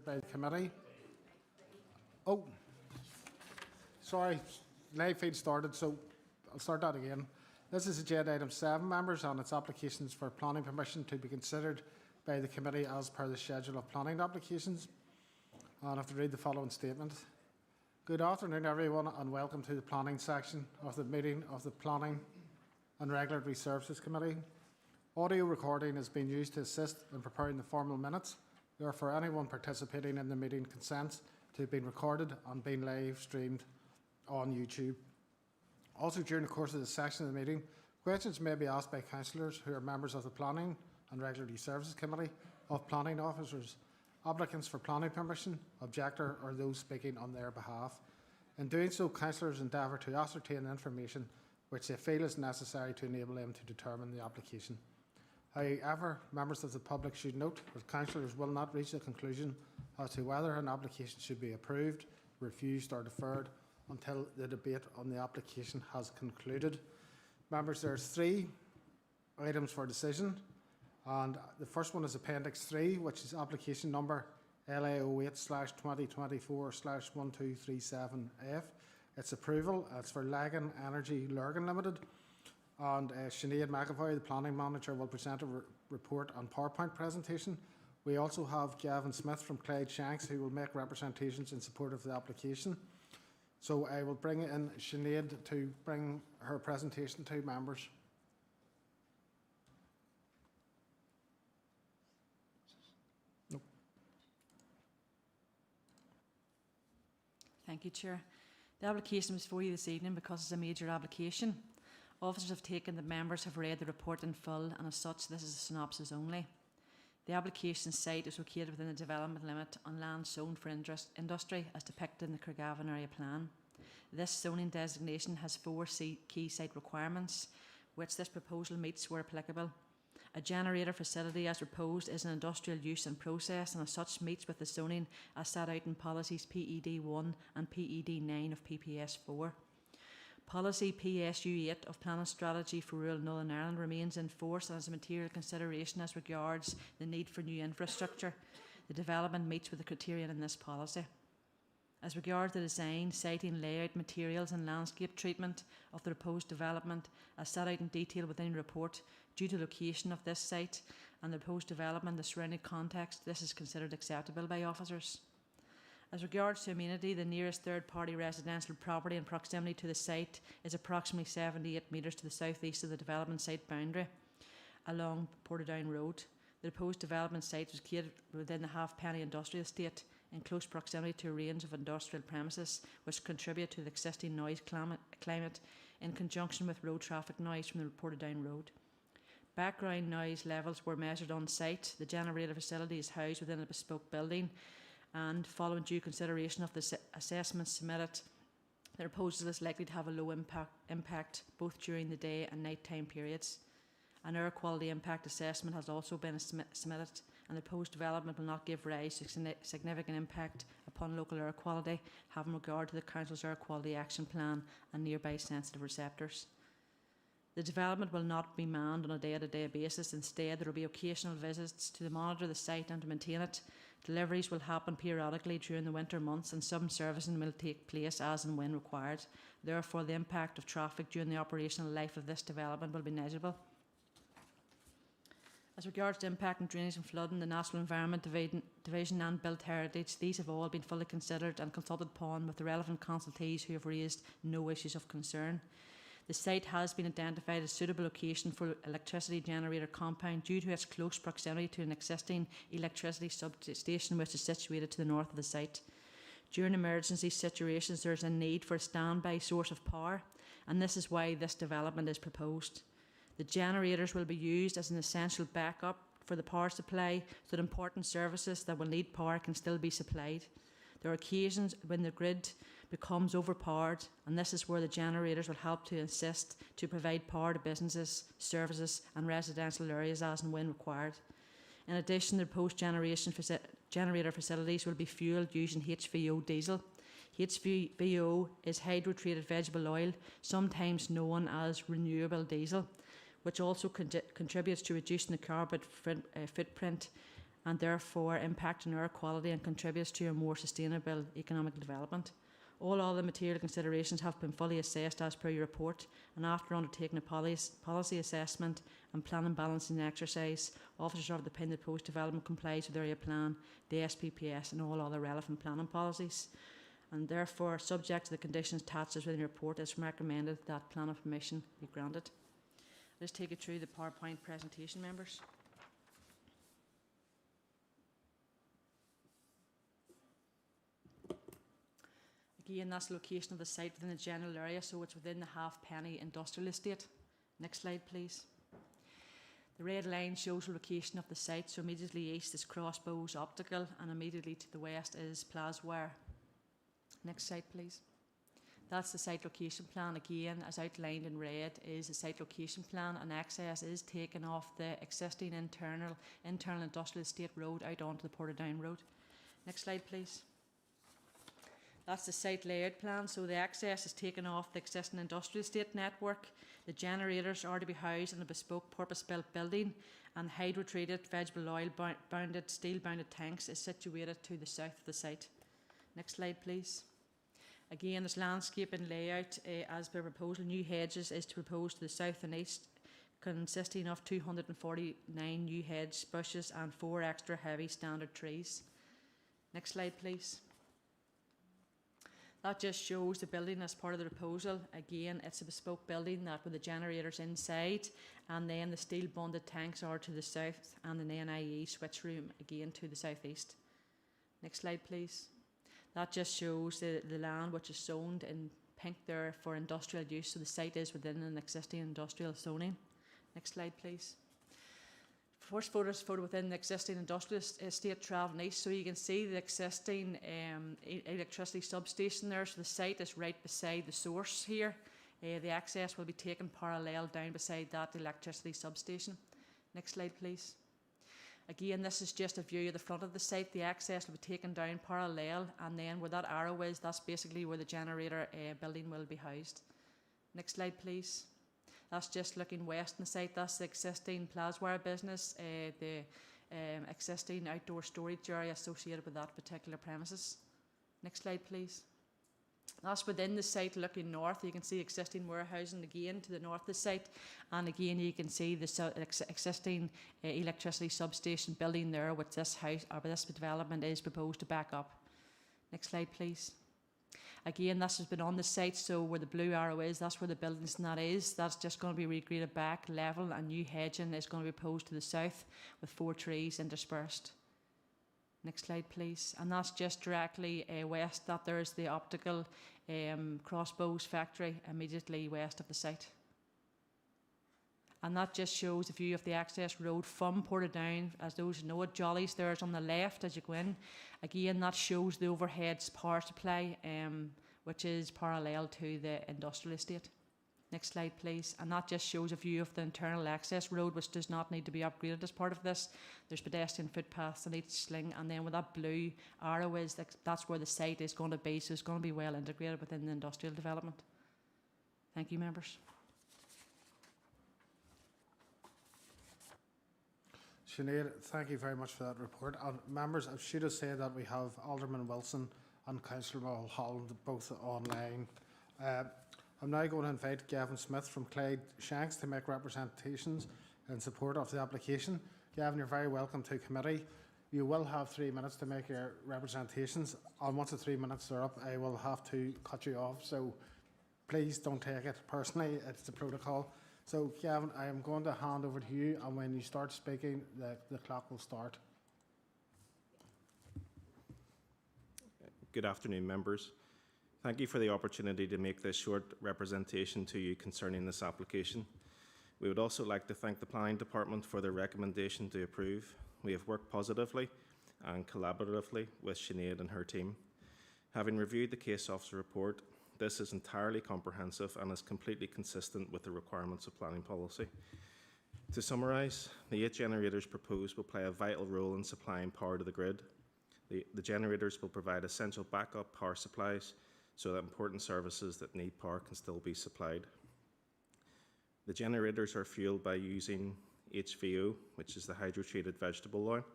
by the committee. Oh, sorry, live feed started, so I'll start that again. This is agenda item 7, members, and its applications for planning permission to be considered by the committee as per the schedule of planning applications. And I have to read the following statement. Good afternoon, everyone, and welcome to the planning section of the meeting of the Planning and Regulatory Services Committee. Audio recording is being used to assist in preparing the formal minutes. Therefore, anyone participating in the meeting consents to being recorded and being live streamed on YouTube. Also, during the course of this section of the meeting, questions may be asked by councillors who are members of the Planning and Regulatory Services Committee, of planning officers, applicants for planning permission, objector, or those speaking on their behalf. In doing so, councillors endeavour to ascertain information which they feel is necessary to enable them to determine the application. However, members of the public should note that councillors will not reach a conclusion as to whether an application should be approved, refused, or deferred until the debate on the application has concluded. Members, there are 3 items for decision, and the first one is Appendix 3, which is application number LA08/2024/1237F. Its approval. It's for Lagan Energy Lurgan Limited, and Sinead McAvoy, the planning manager, will present a report and PowerPoint presentation. We also have Gavin Smith from Clyde Shanks, who will make representations in support of the application. So I will bring in Sinead to bring her presentation to members. Thank you, Chair. The application is for you this evening because it's a major application. Officers have taken that members have read the report in full, and as such this is a synopsis only. The application site is located within the development limit on land zoned for industry as depicted in the Craigavon area plan. This zoning designation has 4 key site requirements, which this proposal meets where applicable. A generator facility as proposed is an industrial use and process, and as such meets with the zoning as set out in policies PED 1 and PED 9 of PPS 4. Policy PSU 8 of Planning Strategy for Rural Northern Ireland remains in force and is a material consideration as regards the need for new infrastructure. The development meets with the criteria in this policy. As regards the design, siting, layout, materials and landscape treatment of the proposed development as set out in detail within the report, due to location of this site and the proposed development, the surrounding context, this is considered acceptable by officers. As regards to amenity, the nearest third-party residential property in proximity to the site is approximately 78 metres to the south-east of the development site boundary along Portadown Road. The proposed development site is located within the Halfpenny Industrial Estate in close proximity to a range of industrial premises which contribute to the existing noise climate in conjunction with road traffic noise from the Portadown Road. Background noise levels were measured on site. The generator facility is housed within a bespoke building, and following due consideration of the assessments submitted, the proposal is likely to have a low impact both during the day and night time periods. An air quality impact assessment has also been submitted, and the proposed development will not give rise to significant impact upon local air quality, having regard to the Council's Air Quality Action Plan and nearby sensitive receptors. The development will not be manned on a day-to-day basis. Instead, there will be occasional visits to monitor the site and to maintain it. Deliveries will happen periodically during the winter months, and some servicing will take place as and when required. Therefore, the impact of traffic during the operational life of this development will be negligible. As regards to impact on drainage and flooding, the National Environment Division and Built Heritage, these have all been fully considered and consulted upon with the relevant consultees who have raised no issues of concern. The site has been identified as a suitable location for electricity generator compound due to its close proximity to an existing electricity substation which is situated to the north of the site. During emergency situations, there is a need for a standby source of power, and this is why this development is proposed. The generators will be used as an essential backup for the power supply so that important services that will need power can still be supplied. There are occasions when the grid becomes overpowered, and this is where the generators will help to assist to provide power to businesses, services and residential areas as and when required. In addition, the proposed generator facilities will be fuelled using HVO diesel. HVO is hydrotreated vegetable oil, sometimes known as renewable diesel, which also contributes to reducing the carbon footprint and therefore impact on air quality and contributes to a more sustainable economic development. All other material considerations have been fully assessed as per your report, and after undertaking a policy assessment and plan and balancing exercise, officers are of the opinion that proposed development complies with the area plan, the SPPS and all other relevant planning policies. And therefore, subject to the conditions attached within your report, it is recommended that planning permission be granted. Let's take you through the PowerPoint presentation, members. Again, that's the location of the site within the general area, so it's within the Halfpenny Industrial Estate. Next slide, please. The red line shows the location of the site, so immediately east is Crossbows Optical and immediately to the west is Plasware. Next slide, please. That's the site location plan. Again, as outlined in red, is the site location plan, and access is taken off the existing internal industrial estate road out onto the Portadown Road. Next slide, please. That's the site layout plan, so the access is taken off the existing industrial estate network. The generators are to be housed in a bespoke purpose-built building, and hydro-treated vegetable oil bounded steel-bounded tanks is situated to the south of the site. Next slide, please. Again, this landscape and layout, as per proposal, new hedges is to propose to the south and east, consisting of 249 new hedge bushes and 4 extra heavy standard trees. Next slide, please. That just shows the building as part of the proposal. Again, it's a bespoke building that with the generators inside, and then the steel bonded tanks are to the south, and an NIE switch room again to the southeast. Next slide, please. That just shows the land which is zoned in pink there for industrial use, so the site is within an existing industrial zoning. Next slide, please. First photo is photo within the existing industrial estate travelling east, so you can see the existing electricity substation there. So the site is right beside the source here. The access will be taken parallel down beside that electricity substation. Next slide, please. Again, this is just a view of the front of the site. The access will be taken down parallel, and then where that arrow is, that's basically where the generator building will be housed. Next slide, please. That's just looking west on the site. That's the existing Plasware business, the existing outdoor storage area associated with that particular premises. Next slide, please. That's within the site looking north. You can see existing warehousing again to the north of the site, and again you can see the existing electricity substation building there, which this house or this development is proposed to back up. Next slide, please. Again, this has been on the site, so where the blue arrow is, that's where the buildings and that is. That's just going to be regraded back level, and new hedging is going to be proposed to the south with 4 trees interspersed. Next slide, please. And that's just directly west. That there's the optical Crossbows factory immediately west of the site. And that just shows a view of the access road from Portadown. As those who know it, Jolly's there's on the left as you go in. Again, that shows the overhead power supply, which is parallel to the industrial estate. Next slide, please. And that just shows a view of the internal access road, which does not need to be upgraded as part of this. There's pedestrian footpaths on each sling, and then where that blue arrow is, that's where the site is going to be, so it's going to be well integrated within the industrial development. Thank you, members. Sinead, thank you very much for that report. And members, I should have said that we have Alderman Wilson and Councillor Mulholland both online. I'm now going to invite Gavin Smith from Clyde Shanks to make representations in support of the application. Gavin, you're very welcome to committee. You will have 3 minutes to make your representations, and once the 3 minutes are up, I will have to cut you off, so please don't take it personally, it's the protocol. So Gavin, I am going to hand over to you, and when you start speaking, the clock will start. Good afternoon, members. Thank you for the opportunity to make this short representation to you concerning this application. We would also like to thank the Planning Department for their recommendation to approve. We have worked positively and collaboratively with Sinead and her team. Having reviewed the case officer report, this is entirely comprehensive and is completely consistent with the requirements of planning policy. To summarise, the 8 generators proposed will play a vital role in supplying power to the grid. The generators will provide essential backup power supplies so that important services that need power can still be supplied. The generators are fueled by using HVO, which is the hydro-treated vegetable oil,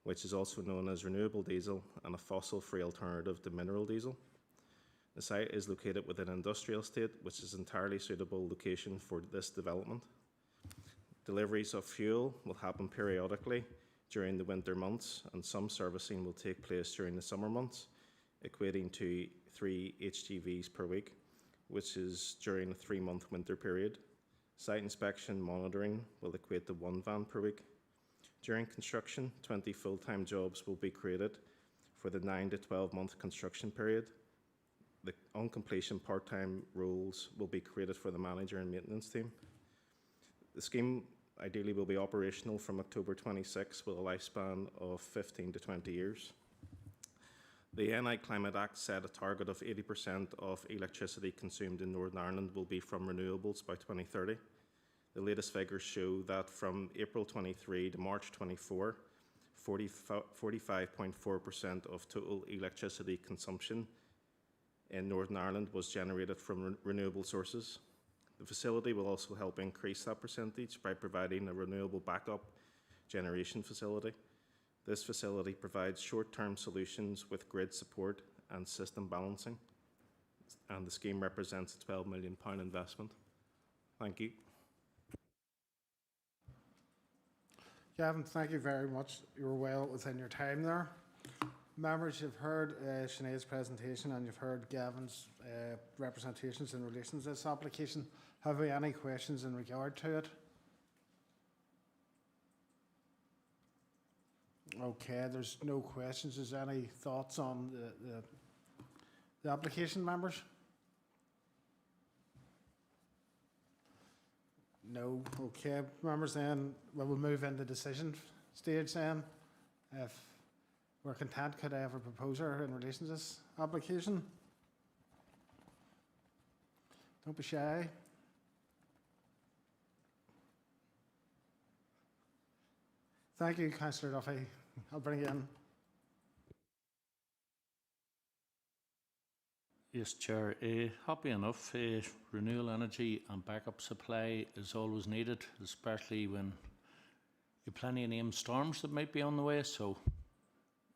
which is also known as renewable diesel and a fossil-free alternative to mineral diesel. The site is located within an industrial estate, which is an entirely suitable location for this development. Deliveries of fuel will happen periodically during the winter months, and some servicing will take place during the summer months, equating to 3 HGVs per week, which is during a 3-month winter period. Site inspection monitoring will equate to 1 van per week. During construction, 20 full-time jobs will be created for the 9 to 12-month construction period. On completion, part-time roles will be created for the manager and maintenance team. The scheme ideally will be operational from October 26 with a lifespan of 15 to 20 years. The NI Climate Act set a target of 80% of electricity consumed in Northern Ireland will be from renewables by 2030. The latest figures show that from April 23 to March 24, 45.4% of total electricity consumption in Northern Ireland was generated from renewable sources. The facility will also help increase that percentage by providing a renewable backup generation facility. This facility provides short-term solutions with grid support and system balancing, and the scheme represents a £12 million investment. Thank you. Gavin, thank you very much. You were well within your time there. Members, you've heard Sinead's presentation and you've heard Gavin's representations in relation to this application. Have we any questions in regard to it? Okay, there's no questions. Is there any thoughts on the application, members? No. Okay, members, then we'll move into decision stage then. If we're content, could I have a proposer in relation to this application? Don't be shy. Thank you, Councillor Duffy. I'll bring you in. Yes, Chair. Happy enough. Renewable energy and backup supply is always needed, especially when you've plenty of named storms that might be on the way. So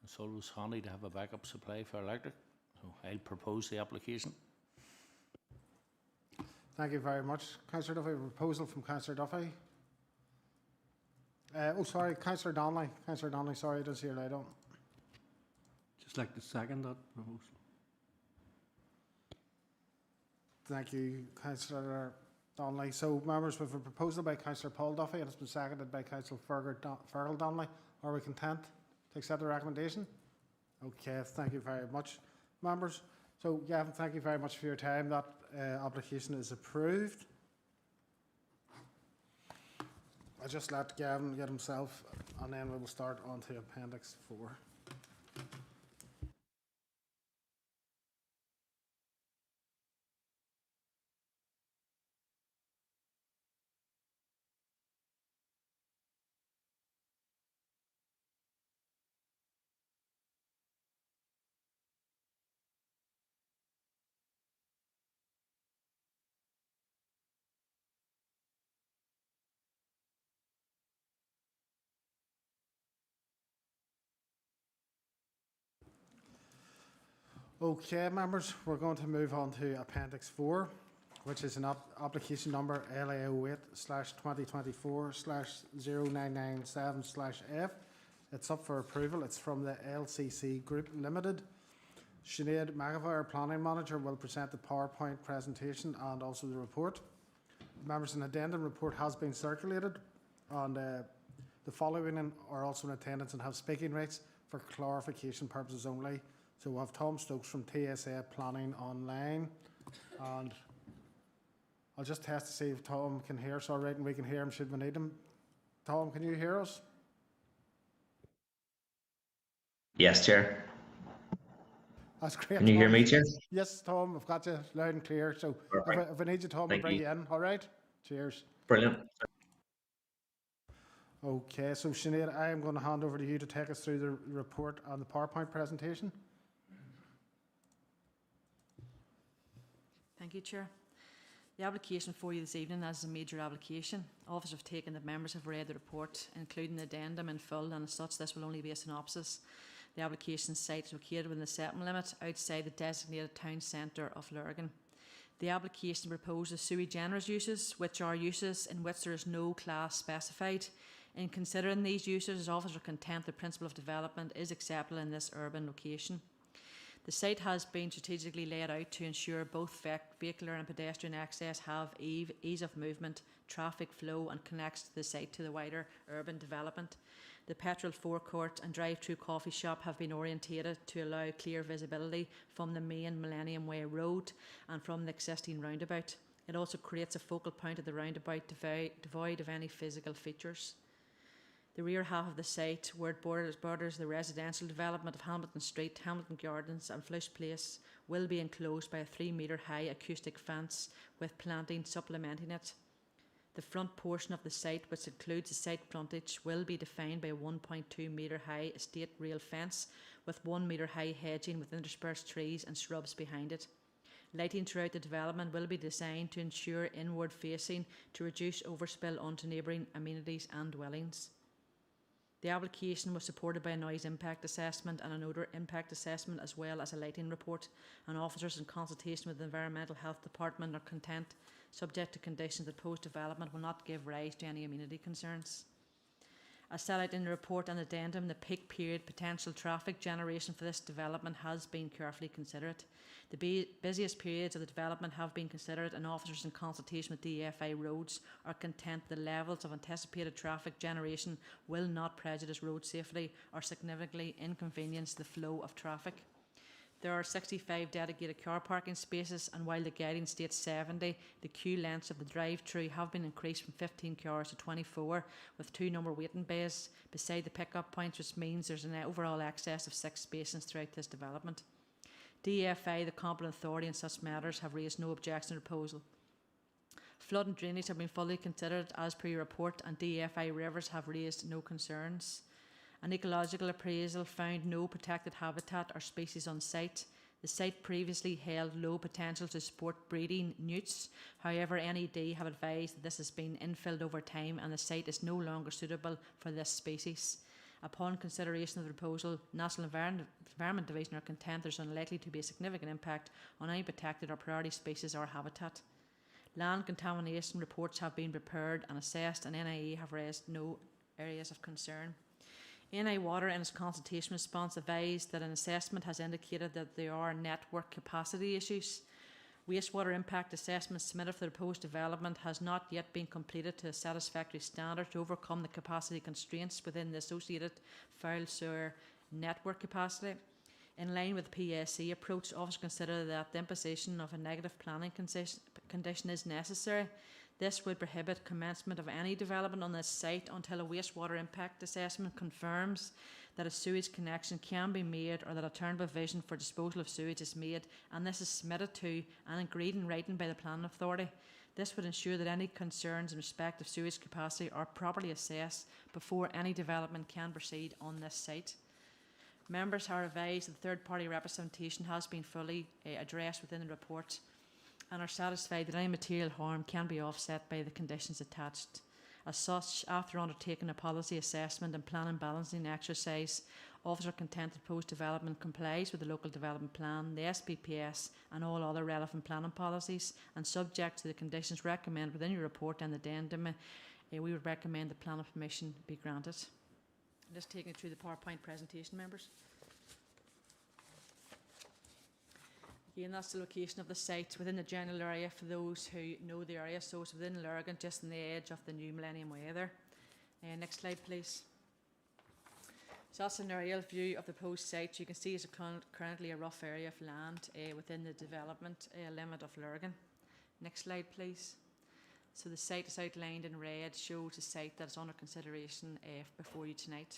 it's always handy to have a backup supply for electric. So I'll propose the application. Thank you very much, Councillor Duffy. A proposal from Councillor Duffy. Sorry, Councillor Donnelly. Councillor Donnelly, sorry, I didn't see your light on. Just like to second that proposal. Thank you, Councillor Donnelly. So, members, we have a proposal by Councillor Paul Duffy and it's been seconded by Councillor Fergal Donnelly. Are we content to accept the recommendation? Okay, thank you very much, members. So, Gavin, thank you very much for your time. That application is approved. I'll just let Gavin get himself, and then we will start on to Appendix 4. Okay, members, we're going to move on to Appendix 4, which is an application number LAO8/2024/0997/F. It's up for approval. It's from the LCC Group Limited. Sinead McAvoy, Planning Manager, will present the PowerPoint presentation and also the report. Members, an addendum report has been circulated, and the following are also in attendance and have speaking rights for clarification purposes only. So we'll have Tom Stokes from TSA Planning online, and I'll just test to see if Tom can hear us all right, and we can hear him should we need him. Tom, can you hear us? Yes, Chair. That's great. Can you hear Tom. me, Chair? Yes, Tom, I've got you loud and clear. So if I need you, Tom, I'll Thank bring you. you in. All right? Cheers. Brilliant. Okay, so Sinead, I am going to hand over to you to take us through the report and the PowerPoint presentation. Thank you, Chair. The application for you this evening is a major application. Officers have taken that members have read the report, including the addendum in full, and as such this will only be a synopsis. The application site is located within the settlement limit outside the designated town centre of Lurgan. The application proposes sui generis uses, which are uses in which there is no class specified. In considering these uses, officers are content the principle of development is acceptable in this urban location. The site has been strategically laid out to ensure both vehicular and pedestrian access have ease of movement, traffic flow, and connects the site to the wider urban development. The petrol forecourt and drive-through coffee shop have been orientated to allow clear visibility from the main Millennium Way road and from the existing roundabout. It also creates a focal point of the roundabout devoid of any physical features. The rear half of the site, where it borders the residential development of Hamilton Street, Hamilton Gardens and Flush Place, will be enclosed by a 3-metre high acoustic fence with planting supplementing it. The front portion of the site, which includes the site frontage, will be defined by a 1.2 metre high estate rail fence with 1 metre high hedging with interspersed trees and shrubs behind it. Lighting throughout the development will be designed to ensure inward facing to reduce overspill onto neighbouring amenities and dwellings. The application was supported by a noise impact assessment and an odour impact assessment, as well as a lighting report, and officers in consultation with the Environmental Health Department are content, subject to conditions that post-development will not give rise to any amenity concerns. As set out in the report and addendum, the peak period potential traffic generation for this development has been carefully considered. The busiest periods of the development have been considered, and officers in consultation with DFI Roads are content the levels of anticipated traffic generation will not prejudice road safety or significantly inconvenience the flow of traffic. There are 65 dedicated car parking spaces, and while the guiding states 70, the queue lengths of the drive-through have been increased from 15 cars to 24, with 2 number waiting bays beside the pick-up points, which means there's an overall excess of 6 spaces throughout this development. DFI, the competent authority in such matters, have raised no objection to the proposal. Flood and drainage have been fully considered as per your report, and DFI Rivers have raised no concerns. An ecological appraisal found no protected habitat or species on site. The site previously held low potential to support breeding newts. However, NED have advised that this has been infilled over time and the site is no longer suitable for this species. Upon consideration of the proposal, National Environment Division are content there is unlikely to be a significant impact on any protected or priority species or habitat. Land contamination reports have been prepared and assessed, and NIE have raised no areas of concern. NI Water, in its consultation response, advised that an assessment has indicated that there are network capacity issues. Wastewater impact assessment submitted for the proposed development has not yet been completed to a satisfactory standard to overcome the capacity constraints within the associated foul sewer network capacity. In line with the PSC approach, officers consider that the imposition of a negative planning condition is necessary. This would prohibit commencement of any development on this site until a wastewater impact assessment confirms that a sewage connection can be made or that alternative provision for disposal of sewage is made, and this is submitted to and agreed in writing by the planning authority. This would ensure that any concerns in respect of sewage capacity are properly assessed before any development can proceed on this site. Members are advised that third-party representation has been fully addressed within the report and are satisfied that any material harm can be offset by the conditions attached. As such, after undertaking a policy assessment and plan and balancing exercise, officers are content that proposed development complies with the local development plan, the SPPS and all other relevant planning policies, and subject to the conditions recommended within your report and the addendum, we would recommend the plan of permission be granted. I'm just taking you through the PowerPoint presentation, members. Again, that's the location of the site within the general area for those who know the area. So it's within Lurgan, just on the edge of the new Millennium Way there. Next slide, please. So that's an aerial view of the proposed site. You can see it's currently a rough area of land within the development limit of Lurgan. Next slide, please. So the site is outlined in red, shows a site that is under consideration before you tonight.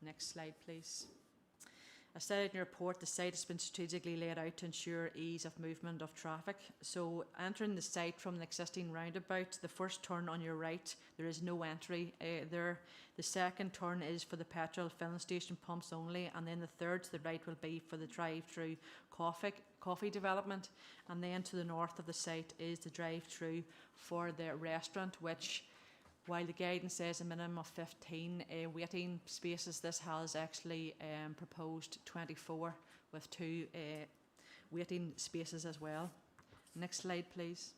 Next slide, please. As stated in your report, the site has been strategically laid out to ensure ease of movement of traffic. So entering the site from the existing roundabout, the first turn on your right, there is no entry there. The second turn is for the petrol filling station pumps only, and then the third to the right will be for the drive-through coffee development, and then to the north of the site is the drive-through for the restaurant, which, while the guidance says a minimum of 15 waiting spaces, this has actually proposed 24 with 2 waiting spaces as well. Next slide, please.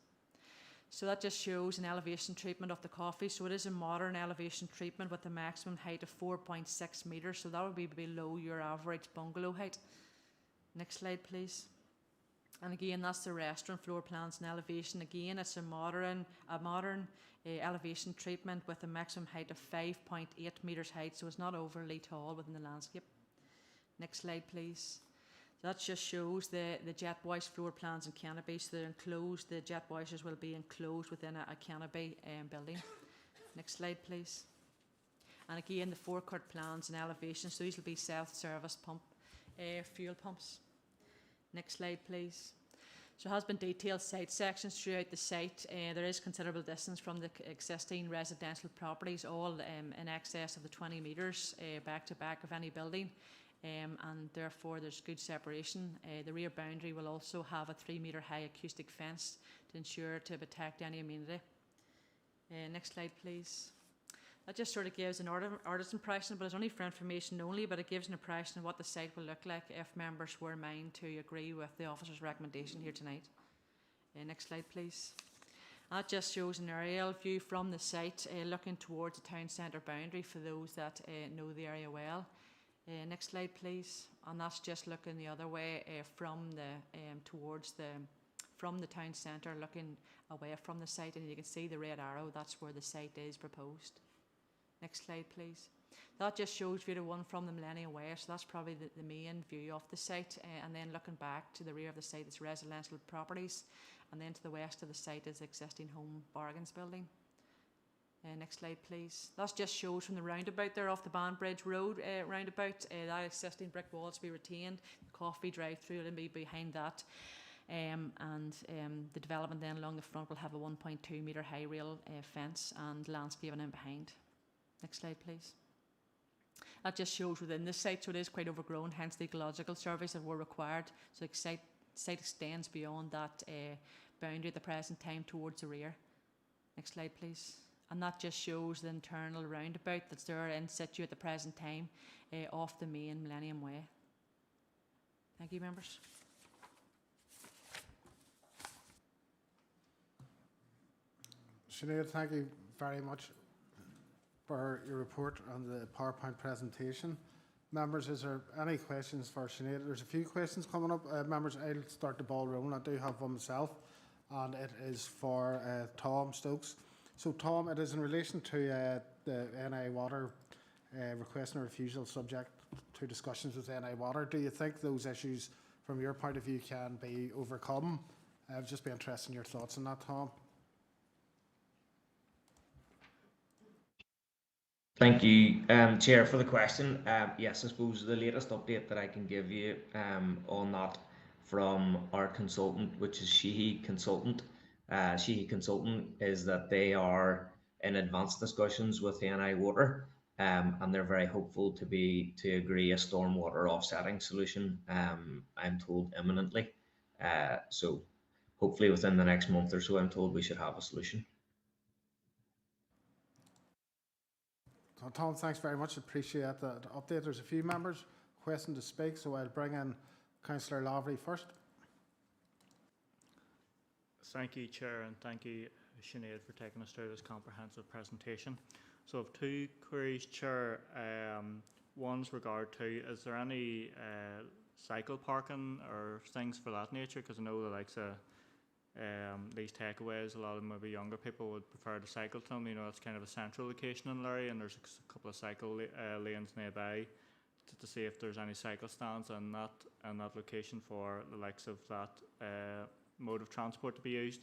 So that just shows an elevation treatment of the coffee. So it is a modern elevation treatment with a maximum height of 4.6 metres. So that would be below your average bungalow height. Next slide, please. And again, that's the restaurant floor plans and elevation. Again, it's a modern elevation treatment with a maximum height of 5.8 metres height. So it's not overly tall within the landscape. Next slide, please. That just shows the jet wash floor plans and canopy. So they're enclosed, the jet washers will be enclosed within a canopy building. Next slide, please. And again, the forecourt plans and elevations. So these will be self-service fuel pumps. Next slide, please. So there has been detailed site sections throughout the site. There is considerable distance from the existing residential properties, all in excess of the 20 metres back to back of any building. And therefore there's good separation. The rear boundary will also have a 3 metre high acoustic fence to ensure to protect any amenity. Next slide, please. That just sort of gives an artist's impression, but it's only for information only, but it gives an impression of what the site will look like if members were mind to agree with the officer's recommendation here tonight. Next slide, please. That just shows an aerial view from the site looking towards the town centre boundary for those that know the area well. Next slide, please. And that's just looking the other way from the town centre, looking away from the site, and you can see the red arrow. That's where the site is proposed. Next slide, please. That just shows view to one from the Millennium Way, so that's probably the main view of the site. And then looking back to the rear of the site is residential properties, and then to the west of the site is the existing home bargains building. Next slide, please. That just shows from the roundabout there off the Banbridge Road roundabout. That existing brick wall to be retained. The coffee drive-through will be behind that. The development then along the front will have a 1.2 metre high rail fence and landscaping in behind. Next slide, please. That just shows within this site, so it is quite overgrown, hence the ecological surveys that were required. So the site extends beyond that boundary at the present time towards the rear. Next slide, please. And that just shows the internal roundabout that's there in situ at the present time off the main Millennium Way. Thank you, members. Sinead, thank you very much for your report and the PowerPoint presentation. Members, is there any questions for Sinead? There's a few questions coming up. Members, I'll start the ball rolling. I do have one myself, and it is for Tom Stokes. So, Tom, it is in relation to the NI Water request and refusal subject to discussions with NI Water. Do you think those issues, from your point of view, can be overcome? I'd just be interested in your thoughts on that, Tom. Thank you, Chair, for the question. Yes, I suppose the latest update that I can give you on that from our consultant, which is Sheehy Consultant. Sheehy Consultant is that they are in advanced discussions with NI Water, and they're very hopeful to agree a stormwater offsetting solution. I'm told imminently, so hopefully within the next month or so, I'm told we should have a solution. Tom, thanks very much. Appreciate the update. There's a few members requesting to speak, so I'll bring in Councillor Lavery first. Thank you, Chair, and thank you, Sinead, for taking us through this comprehensive presentation. So I have two queries, Chair. One's regard to, is there any cycle parking or things for that nature? Because I know the likes of these takeaways, a lot of maybe younger people would prefer to cycle to them. You know, it's kind of a central location in Larry, and there's a couple of cycle lanes nearby to see if there's any cycle stands in that location for the likes of that mode of transport to be used.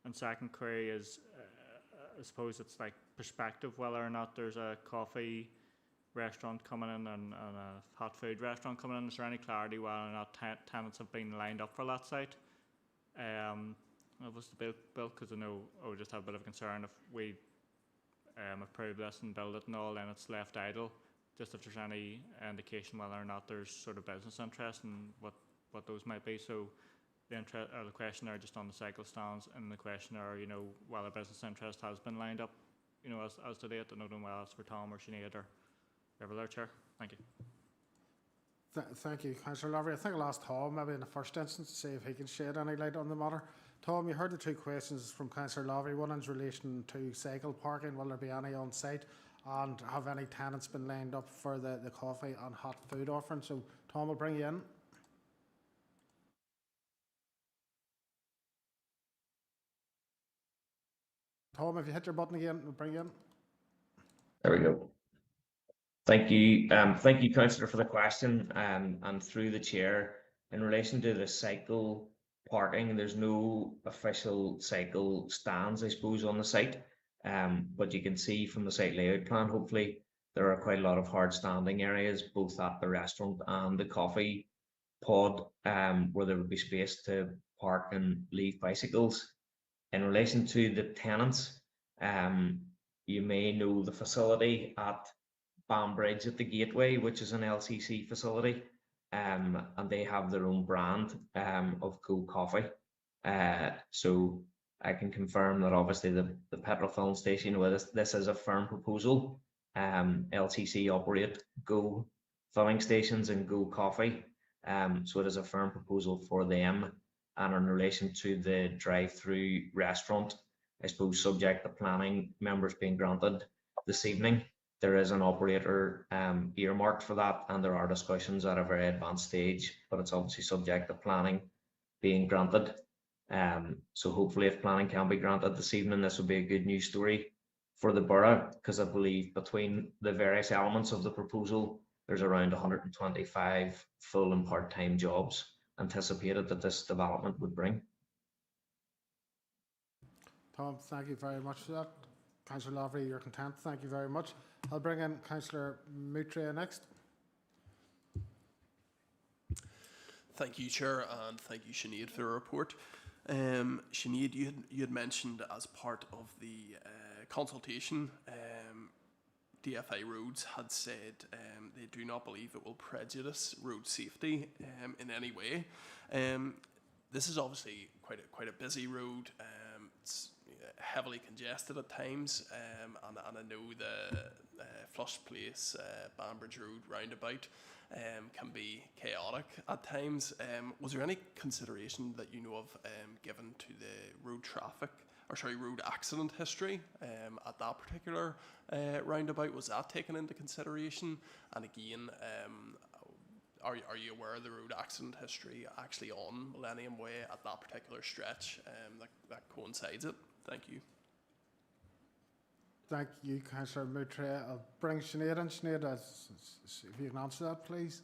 And second query is, I suppose it's like perspective, whether or not there's a coffee restaurant coming in and a hot food restaurant coming in. Is there any clarity whether or not tenants have been lined up for that site? Was the built, because I know I would just have a bit of concern if we approve this and build it and all, then it's left idle. Just if there's any indication whether or not there's sort of business interest and what those might be. So the questionnaire just on the cycle stands and the questionnaire, you know, whether business interest has been lined up, you know, as to date. I don't know whether it's for Tom or Sinead or whoever there, Chair. Thank you. Thank you, Councillor Lavery. I think I'll ask Tom maybe in the first instance to see if he can shed any light on the matter. Tom, you heard the two questions from Councillor Lavery. One in relation to cycle parking. Will there be any on site? And have any tenants been lined up for the coffee and hot food offering? So Tom will bring you in. Tom, if you hit your button again, we'll bring you in. There we go. Thank you, Councillor, for the question. And through the chair, in relation to the cycle parking, there's no official cycle stands, I suppose, on the site. But you can see from the site layout plan, hopefully, there are quite a lot of hard standing areas, both at the restaurant and the coffee pod, where there would be space to park and leave bicycles. In relation to the tenants, you may know the facility at Banbridge at the Gateway, which is an LCC facility, and they have their own brand of Go Coffee. So I can confirm that obviously the petrol filling station, well, this is a firm proposal. LCC operate Go filling stations and Go Coffee. So it is a firm proposal for them. And in relation to the drive-through restaurant, I suppose subject to planning members being granted this evening, there is an operator earmarked for that, and there are discussions at a very advanced stage, but it's obviously subject to planning being granted. So hopefully if planning can be granted this evening, this will be a good news story for the borough, because I believe between the various elements of the proposal, there's around 125 full and part-time jobs anticipated that this development would bring. Tom, thank you very much for that. Councillor Lavery, you're content. Thank you very much. I'll bring in Councillor Mutria next. Thank you, Chair, and thank you, Sinead, for the report. Sinead, you had mentioned as part of the consultation, DFI Roads had said they do not believe it will prejudice road safety in any way. This is obviously quite a busy road. It's heavily congested at times, and I know the Flush Place, Banbridge Road roundabout can be chaotic at times. Was there any consideration that you know of given to the road accident history at that particular roundabout? Was that taken into consideration? And again, are you aware of the road accident history actually on Millennium Way at that particular stretch that coincides it? Thank you. Thank you, Councillor Mutria. I'll bring Sinead in. Sinead, if you can answer that, please.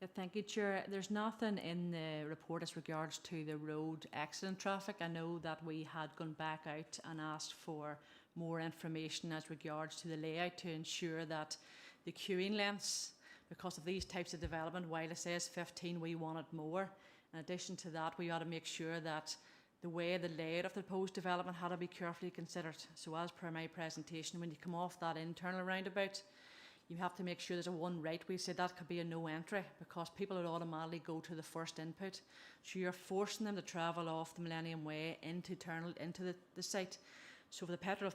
Yeah, thank you, Chair. There's nothing in the report as regards to the road accident traffic. I know that we had gone back out and asked for more information as regards to the layout to ensure that the queuing lengths, because of these types of development, while it says 15, we wanted more. In addition to that, we ought to make sure that the way the layout of the proposed development had to be carefully considered. So as per my presentation, when you come off that internal roundabout, you have to make sure there's a one right. We said that could be a no entry because people would automatically go to the first input. So you're forcing them to travel off the Millennium Way into the site. So for the petrol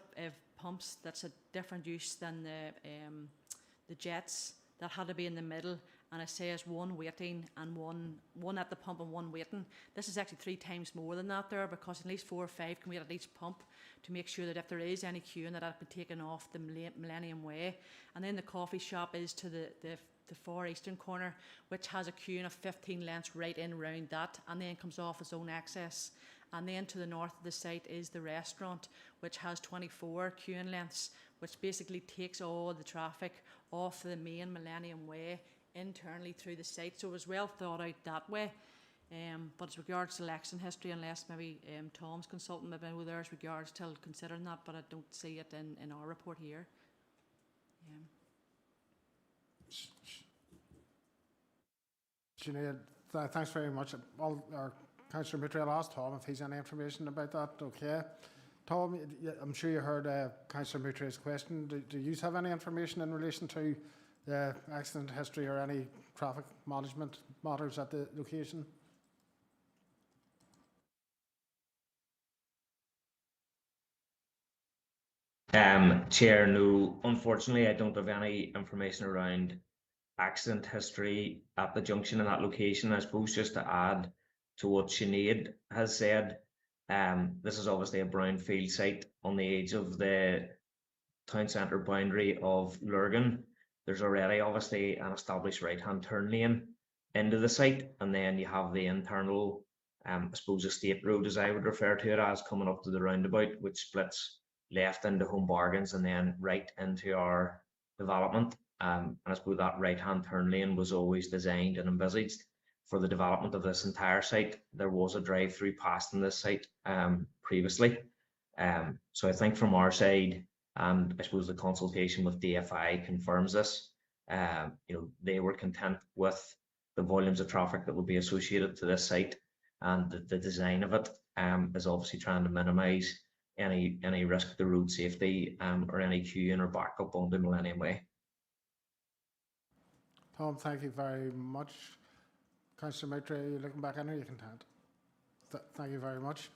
pumps, that's a different use than the jets. That had to be in the middle, and it says one waiting and one at the pump and one waiting. This is actually 3 times more than that there, because at least 4 or 5 can wait at each pump to make sure that if there is any queuing, that be taken off the Millennium Way. And then the coffee shop is to the far eastern corner, which has a queuing of 15 lengths right in round that, and then comes off its own access. And then to the north of the site is the restaurant, which has 24 queuing lengths, which basically takes all the traffic off the main Millennium Way internally through the site. So it was well thought out that way. But as regards to election history, unless maybe Tom's consultant maybe know there as regards to considering that, but I don't see it in our report here. Sinead, thanks very much. Councillor Mutria, I'll ask Tom if he's any information about that. Okay. Tom, I'm sure you heard Councillor Mutria's question. Do you have any information in relation to the accident history or any traffic management matters at the location? Chair, no, unfortunately, I don't have any information around accident history at the junction in that location. I suppose just to add to what Sinead has said, this is obviously a brownfield site on the edge of the town centre boundary of Lurgan. There's already obviously an established right-hand turn lane into the site, and then you have the internal, I suppose, estate road, as I would refer to it as, coming up to the roundabout, which splits left into Home Bargains and then right into our development. And I suppose that right-hand turn lane was always designed and envisaged for the development of this entire site. There was a drive-through past in this site previously. So I think from our side, and I suppose the consultation with DFI confirms this, they were content with the volumes of traffic that would be associated to this site, and the design of it is obviously trying to minimise any risk to road safety or any queuing or backup on the Millennium Way. Tom, thank you very much. Councillor Maitre, are you looking back in, or are you content? Thank you very much.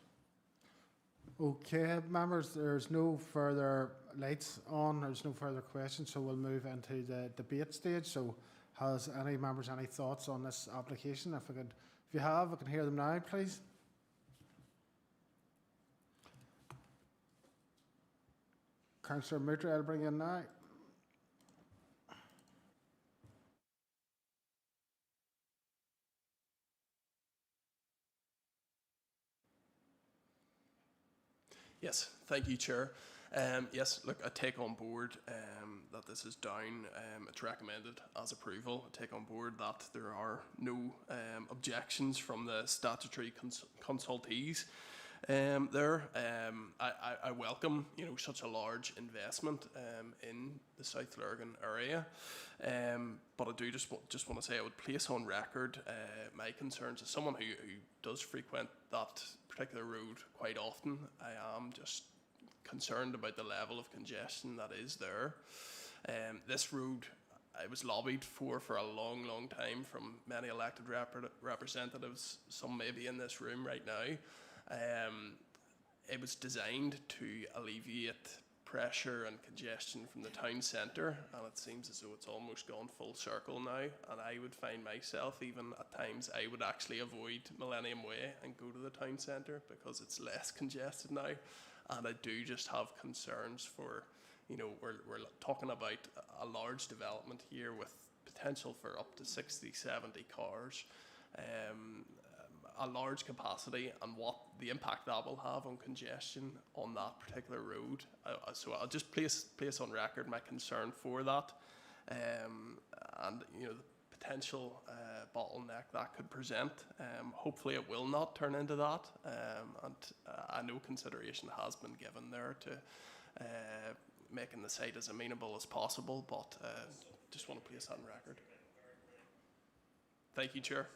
Okay, members, there's no further lights on, there's no further questions, so we'll move into the debate stage. So has any members any thoughts on this application? If you have, I can hear them now, please. Councillor Maitre, I'll bring you in now. Yes, thank you, Chair. Yes, look, I take on board that this is down. It's recommended as approval. I take on board that there are no objections from the statutory consultees there. I welcome, such a large investment in the South Lurgan area, but I do just want to say I would place on record my concerns as someone who does frequent that particular road quite often. I am just concerned about the level of congestion that is there. This road I was lobbied for a long time from many elected representatives, some maybe in this room right now. It was designed to alleviate pressure and congestion from the town centre, and it seems as though it's almost gone full circle now. And I would find myself, even at times, I would actually avoid Millennium Way and go to the town centre because it's less congested now. And I do just have concerns for, we're talking about a large development here with potential for up to 60, 70 cars. A large capacity, and what the impact that will have on congestion on that particular road. So I'll just place on record my concern for that, and the potential bottleneck that could present. Hopefully it will not turn into that, and I know consideration has been given there to making the site as amenable as possible, but just want to place that on record. Thank you, Chair.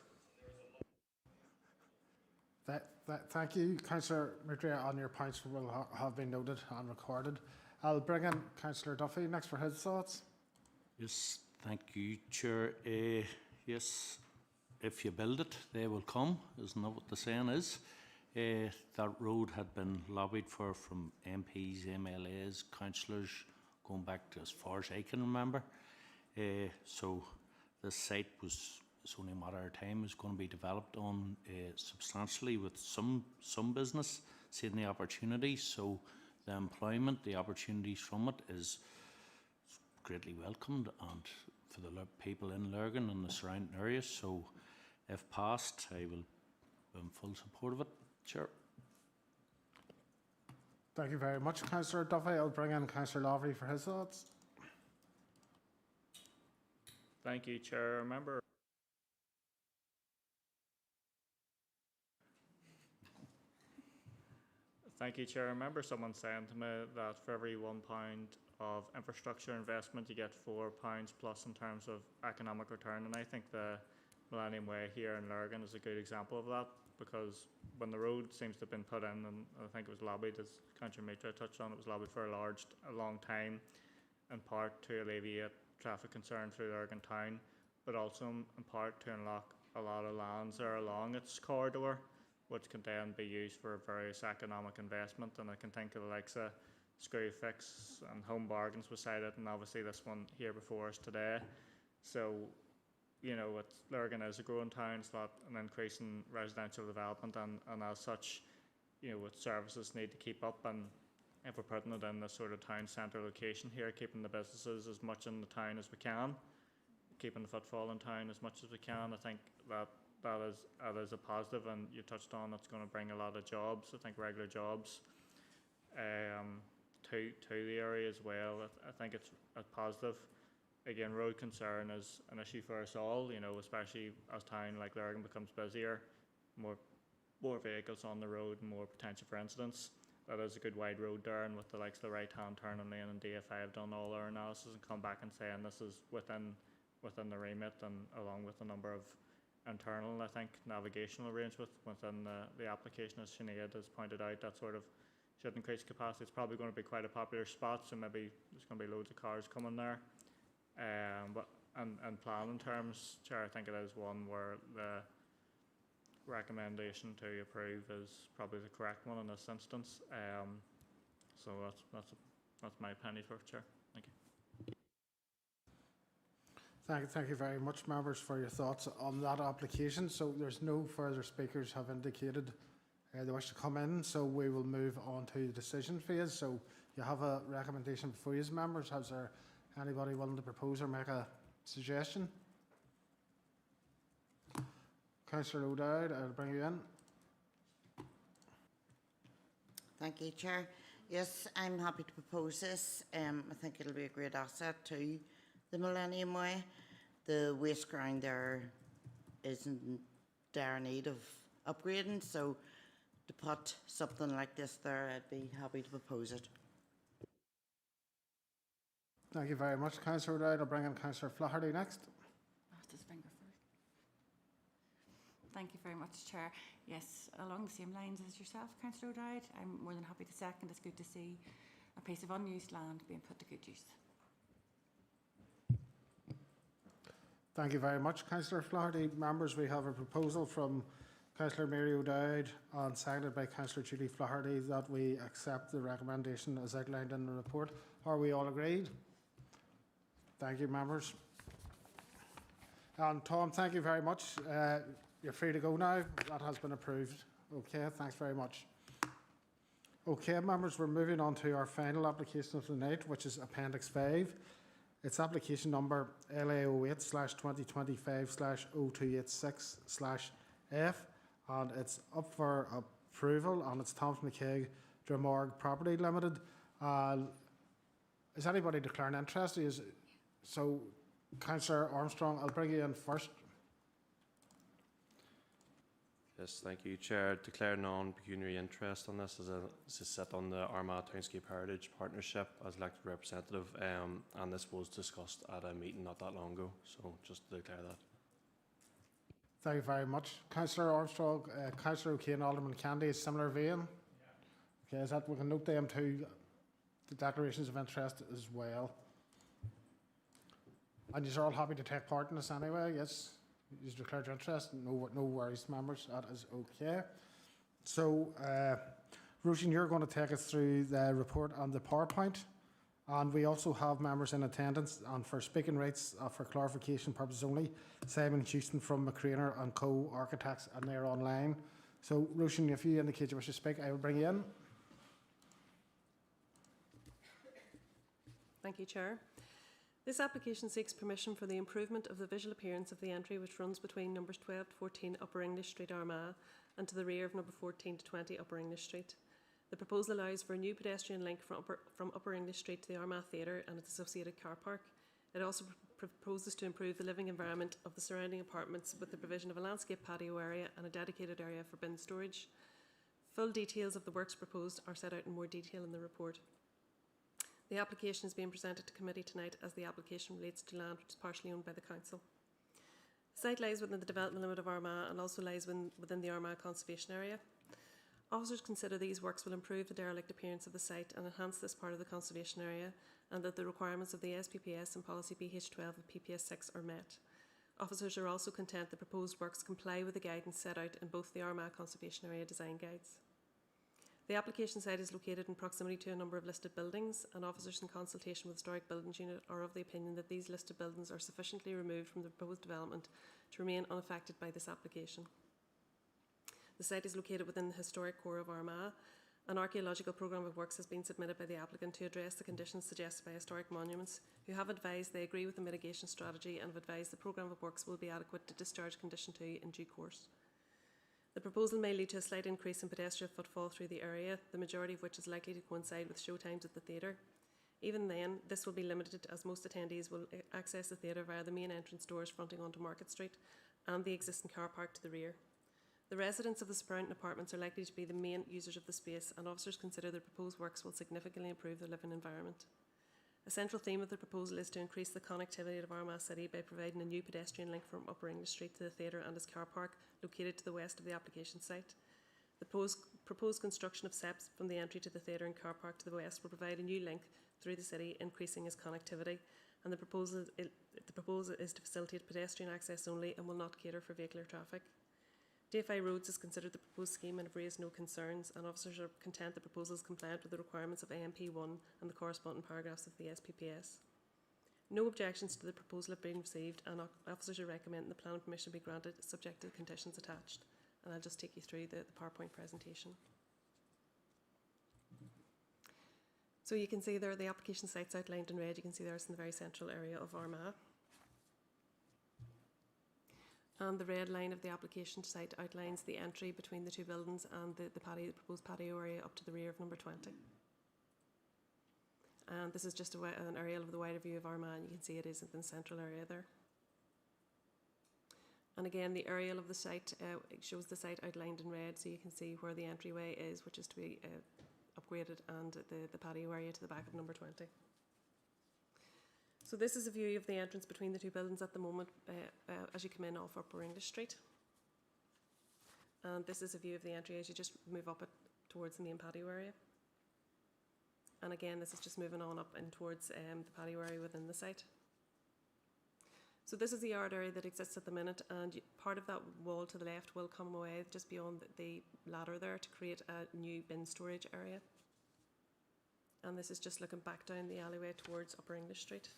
Thank you, Councillor Maitre, and your points will have been noted and recorded. I'll bring in Councillor Duffy next for his thoughts. Yes, thank you, Chair. Yes, if you build it, they will come. Isn't that what the saying is? That road had been lobbied for from MPs, MLAs, councillors, going back to as far as I can remember. So this site was, it's only a matter of time, is going to be developed on substantially with some business seeing the opportunity. So the employment, the opportunities from it is greatly welcomed, and for the people in Lurgan and the surrounding areas. So if passed, I will be in full support of it. Sure. Thank you very much, Councillor Duffy. I'll bring in Councillor Lavery for his thoughts. Thank you, Chair. Member. Thank you, Chair. I remember someone saying to me that for every £1 of infrastructure investment, you get £4 plus in terms of economic return. And I think the Millennium Way here in Lurgan is a good example of that, because when the road seems to have been put in, and I think it was lobbied, as Councillor Maitre touched on, it was lobbied for a long time, in part to alleviate traffic concern through Lurgan town, but also in part to unlock a lot of lands there along its corridor, which can then be used for various economic investment. And I can think of the likes of Screwfix and Home Bargains beside it, and obviously this one here before us today. So, you know, Lurgan is a growing town, it's got an increase in residential development, and as such, you know, with services need to keep up, and if we're putting it in this sort of town centre location here, keeping the businesses as much in the town as we can, keeping the footfall in town as much as we can, I think that is a positive, and you touched on it's going to bring a lot of jobs, I think regular jobs, to the area as well. I think it's a positive. Again, road concern is an issue for us all, you know, especially as town like Lurgan becomes busier, more vehicles on the road and more potential for incidents. That is a good wide road there, and with the likes of the right hand turning lane, and DFI have done all their analysis and come back and saying this is within the remit, and along with a number of internal, I think, navigational arrangements within the application, as Sinead has pointed out, that sort of should increase capacity. It's probably going to be quite a popular spot, so maybe there's going to be loads of cars coming there. But in planning terms, Chair, I think it is one where the recommendation to approve is probably the correct one in this instance. So that's my penny for it, Chair. Thank you. Thank you very much, members, for your thoughts on that application. So there's no further speakers have indicated they wish to come in, so we will move on to the decision phase. So you have a recommendation before you, members. Has there anybody willing to propose or make a suggestion? Councillor O'Dowd, I'll bring you in. Thank you, Chair. Yes, I'm happy to propose this. I think it'll be a great asset to the Millennium Way. The waste ground there is in dire need of upgrading, so to put something like this there, I'd be happy to propose it. Thank you very much, Councillor O'Dowd. I'll bring in Councillor Flaherty next. Thank you very much, Chair. Yes, along the same lines as yourself, Councillor O'Dowd, I'm more than happy to second. It's good to see a piece of unused land being put to good use. Thank you very much, Councillor Flaherty. Members, we have a proposal from Councillor Mary O'Dowd and seconded by Councillor Judy Flaherty that we accept the recommendation as outlined in the report. Are we all agreed? Thank you, members. And Tom, thank you very much. You're free to go now. That has been approved. Okay, thanks very much. Okay, members, we're moving on to our final application of the night, which is Appendix 5. It's application number LA08/2025/0286/F, and it's up for approval, and it's Thompson McKay Dromorg Property Limited. Is anybody declaring interest? So, Councillor Armstrong, I'll bring you in first. Yes, thank you, Chair. Declare non-pecuniary interest on this as a sit on the Armagh Townscape Heritage Partnership as elected representative, and this was discussed at a meeting not that long ago, so just to declare that. Thank you very much. Councillor Armstrong, Councillor O'Kane, Alderman Candy, is similar vein? Okay, is that, we can note them to the declarations of interest as well. And you're all happy to take part in this anyway, yes? You declared your interest? No worries, members, that is okay. So, Roisin, you're going to take us through the report on the PowerPoint, and we also have members in attendance, and for speaking rights, for clarification purposes only, Simon Houston from McCraner & Co Architects, and they're online. So, Roisin, if you indicate you wish to speak, I will bring you in. Thank you, Chair. This application seeks permission for the improvement of the visual appearance of the entry which runs between numbers 12 to 14 Upper English Street, Armagh, and to the rear of number 14 to 20 Upper English Street. The proposal allows for a new pedestrian link from Upper English Street to the Armagh Theatre and its associated car park. It also proposes to improve the living environment of the surrounding apartments with the provision of a landscape patio area and a dedicated area for bin storage. Full details of the works proposed are set out in more detail in the report. The application is being presented to committee tonight as the application relates to land which is partially owned by the council. The site lies within the development limit of Armagh and also lies within the Armagh Conservation Area. Officers consider these works will improve the derelict appearance of the site and enhance this part of the conservation area, and that the requirements of the SPPS and Policy BH12 of PPS 6 are met. Officers are also content the proposed works comply with the guidance set out in both the Armagh Conservation Area Design Guides. The application site is located in proximity to a number of listed buildings, and officers in consultation with the Historic Buildings Unit are of the opinion that these listed buildings are sufficiently removed from the proposed development to remain unaffected by this application. The site is located within the historic core of Armagh. An archaeological programme of works has been submitted by the applicant to address the conditions suggested by Historic Monuments, who have advised they agree with the mitigation strategy and have advised the programme of works will be adequate to discharge Condition 2 in due course. The proposal may lead to a slight increase in pedestrian footfall through the area, the majority of which is likely to coincide with show times at the theatre. Even then, this will be limited as most attendees will access the theatre via the main entrance doors fronting onto Market Street and the existing car park to the rear. The residents of the surrounding apartments are likely to be the main users of the space, and officers consider the proposed works will significantly improve their living environment. A central theme of the proposal is to increase the connectivity of Armagh City by providing a new pedestrian link from Upper English Street to the theatre and its car park, located to the west of the application site. The proposed construction of steps from the entry to the theatre and car park to the west will provide a new link through the city, increasing its connectivity, and the proposal is to facilitate pedestrian access only and will not cater for vehicular traffic. DFI Roads has considered the proposed scheme and have raised no concerns, and officers are content the proposal is compliant with the requirements of AMP1 and the corresponding paragraphs of the SPPS. No objections to the proposal have been received, and officers are recommending the planning permission be granted subject to the conditions attached. And I'll just take you through the PowerPoint presentation. So you can see there the application sites outlined in red. You can see there it's in the very central area of Armagh. And the red line of the application site outlines the entry between the two buildings and the proposed patio area up to the rear of number 20. And this is just an aerial of the wider view of Armagh, and you can see it is in the central area there. And again, the aerial of the site it shows the site outlined in red, so you can see where the entryway is, which is to be upgraded, and the patio area to the back of number 20. So this is a view of the entrance between the two buildings at the moment as you come in off Upper English Street. And this is a view of the entry as you just move up it towards the main patio area. And again, this is just moving on up in towards the patio area within the site. So this is the yard area that exists at the minute, and part of that wall to the left will come away just beyond the ladder there to create a new bin storage area. And this is just looking back down the alleyway towards Upper English Street.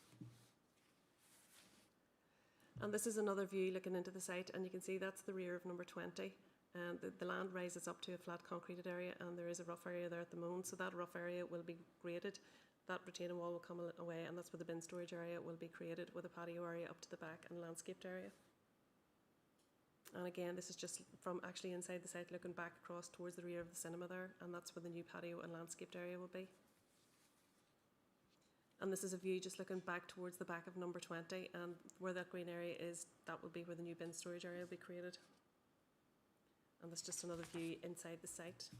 And this is another view looking into the site, and you can see that's the rear of number 20. And the land rises up to a flat concreted area, and there is a rough area there at the moment, so that rough area will be graded. That retaining wall will come away, and that's where the bin storage area will be created, with a patio area up to the back and a landscaped area. And again, this is just from actually inside the site looking back across towards the rear of the cinema there, and that's where the new patio and landscaped area will be. And this is a view just looking back towards the back of number 20, and where that green area is, that will be where the new bin storage area will be created. And that's just another view inside the site.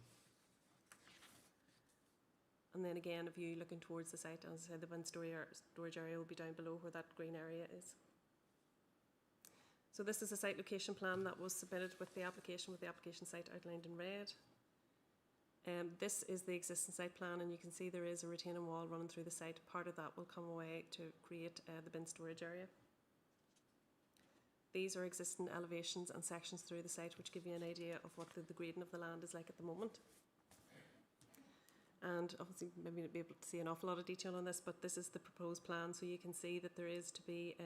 And then again, a view looking towards the site, and as I said, the bin storage area will be down below where that green area is. So this is a site location plan that was submitted with the application site outlined in red. This is the existing site plan, and you can see there is a retaining wall running through the site. Part of that will come away to create the bin storage area. These are existing elevations and sections through the site which give you an idea of what the grading of the land is like at the moment. And obviously maybe not be able to see an awful lot of detail on this, but this is the proposed plan, so you can see that there is to be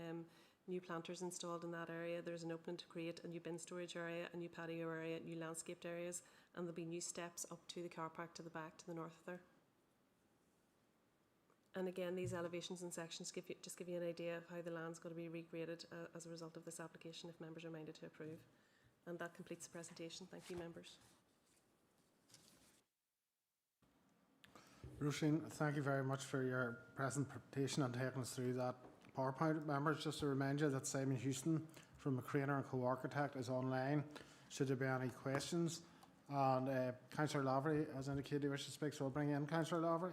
new planters installed in that area. There's an opening to create a new bin storage area, a new patio area, new landscaped areas, and there'll be new steps up to the car park to the back to the north there. And again, these elevations and sections just give you an idea of how the land's going to be regraded as a result of this application if members are minded to approve. And that completes the presentation. Thank you, members. Roisin, thank you very much for your presentation and taking us through that PowerPoint. Members, just to remind you that Simon Houston from McCrainer and Co-Architect is online, should there be any questions. And Councillor Lavery has indicated he wishes to speak, so I'll bring in Councillor Lavery.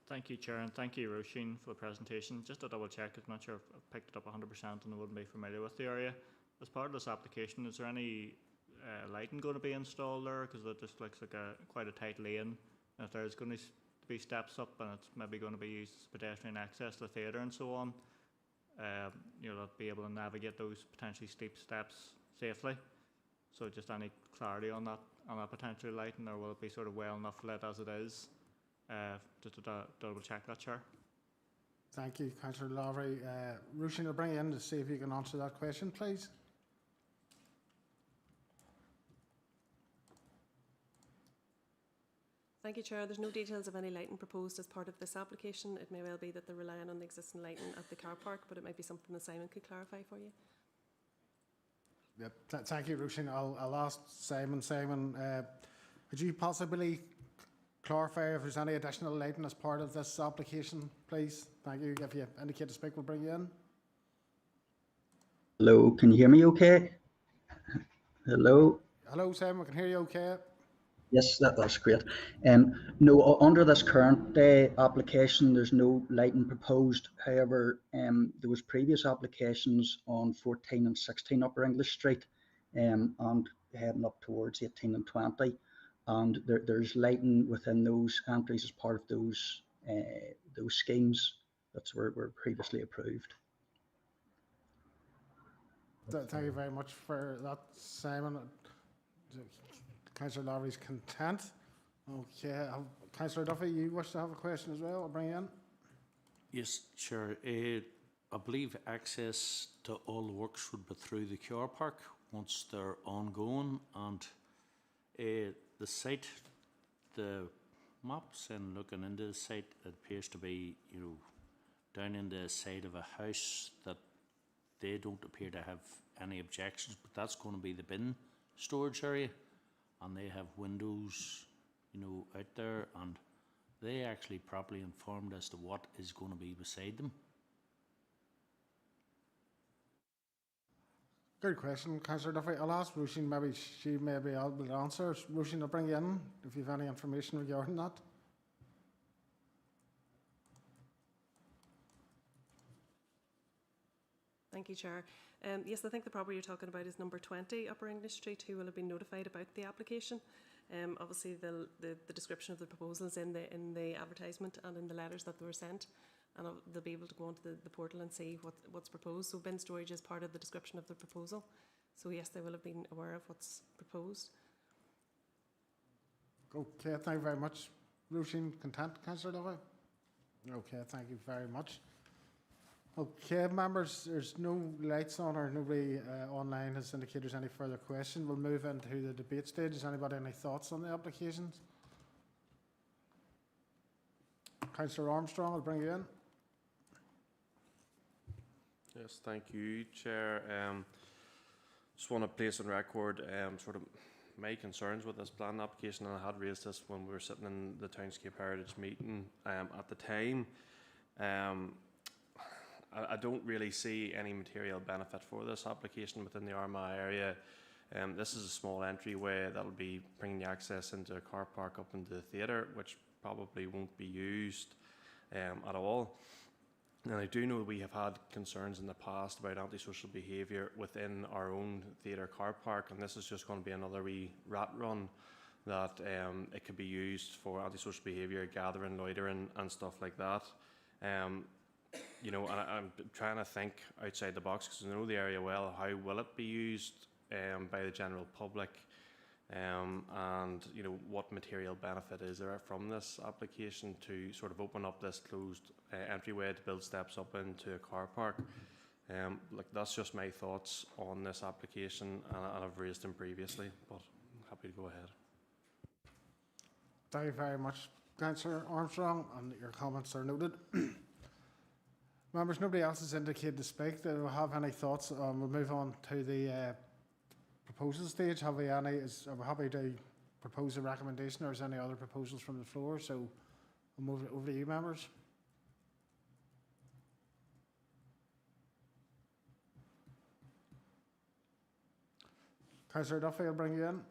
Thank you, Chair, and thank you, Roisin, for the presentation. Just to double check, I'm not sure if I've picked it up 100% and I wouldn't be familiar with the area. As part of this application, is there any lighting going to be installed there? Because it just looks like quite a tight lane. And if there's going to be steps up and it's maybe going to be used as pedestrian access to the theatre and so on, they'll be able to navigate those potentially steep steps safely. So just any clarity on that potential lighting, or will it be sort of well enough lit as it is? Just to double check that, Chair. Thank you, Councillor Lavery. Roisin, I'll bring you in to see if you can answer that question, please. Thank you, Chair. There's no details of any lighting proposed as part of this application. It may well be that they're relying on the existing lighting at the car park, but it might be something that Simon could clarify for you. Yep. Thank you, Roisin. I'll ask Simon. Simon, could you possibly clarify if there's any additional lighting as part of this application, please? Thank you. If you indicate to speak, we'll bring you in. Hello, can you hear me okay? Hello? Hello, Simon, we can hear you okay. Yes, that's great. No, under this current application, there's no lighting proposed. However, there was previous applications on 14 and 16 Upper English Street and heading up towards 18 and 20. And there's lighting within those entries as part of those schemes that were previously approved. Thank you very much for that, Simon. Councillor Lavery's content. Okay, Councillor Duffy, you wish to have a question as well? I'll bring you in. Yes, sure. I believe access to all the works would be through the car park once they're ongoing, and the site, the maps and looking into the site, it appears to be, down in the side of a house that they don't appear to have any objections, but that's going to be the bin storage area, and they have windows, out there, and they actually properly informed as to what is going to be beside them. Good question, Councillor Duffy. I'll ask Roisin, maybe she may be able to answer. Roisin, I'll bring you in if you have any information regarding that. Thank you, Chair. Yes, I think the property you're talking about is number 20 Upper English Street, who will have been notified about the application. Obviously, the description of the proposal is in the advertisement and in the letters that they were sent, and they'll be able to go onto the portal and see what's proposed. So bin storage is part of the description of the proposal. So yes, they will have been aware of what's proposed. Okay, thank you very much. Roisin, content, Councillor Duffy? Okay, thank you very much. Okay, members, there's no lights on or nobody online has indicated there's any further question. We'll move into the debate stage. Has anybody any thoughts on the applications? Councillor Armstrong, I'll bring you in. Yes, thank you, Chair. Just want to place on record sort of my concerns with this plan application, and I had raised this when we were sitting in the Townscape Heritage meeting at the time. I don't really see any material benefit for this application within the Armagh area. This is a small entryway that'll be bringing the access into a car park up into the theatre, which probably won't be used at all. And I do know we have had concerns in the past about antisocial behaviour within our own theatre car park, and this is just going to be another wee rat run that it could be used for antisocial behaviour, gathering, loitering and stuff like that. And I'm trying to think outside the box because I know the area well. How will it be used by the general public? And what material benefit is there from this application to sort of open up this closed entryway to build steps up into a car park? That's just my thoughts on this application, and I've raised them previously, but I'm happy to go ahead. Thank you very much, Councillor Armstrong, and your comments are noted. Members, nobody else has indicated to speak. They don't have any thoughts. We'll move on to the proposal stage. Are we happy to propose a recommendation, or is there any other proposals from the floor? So we'll move it over to you, members. Councillor Duffy, I'll bring you in.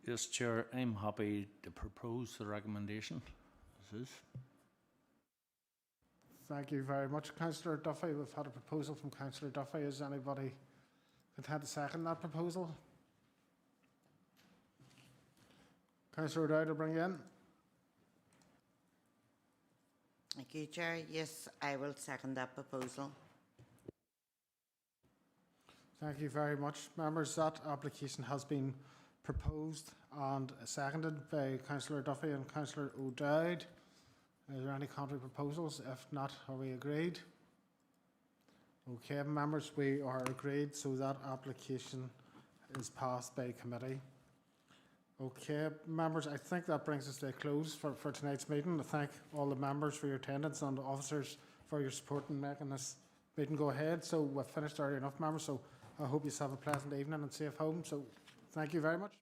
Yes, Chair, I'm happy to propose the recommendation. This is. Thank you very much, Councillor Duffy. We've had a proposal from Councillor Duffy. Is anybody Could have to second that proposal. Councillor O'Dowd will bring you in. Thank you, Chair. Yes, I will second that proposal. Thank you very much, members. That application has been proposed and seconded by Councillor Duffy and Councillor O'Dowd. Are there any contrary proposals? If not, are we agreed? Okay, members, we are agreed, so that application is passed by committee. Okay, members, I think that brings us to a close for tonight's meeting. I thank all the members for your attendance and the officers for your support in making this meeting go ahead. So we've finished early enough, members, so I hope you have a pleasant evening and safe home. So thank you very much.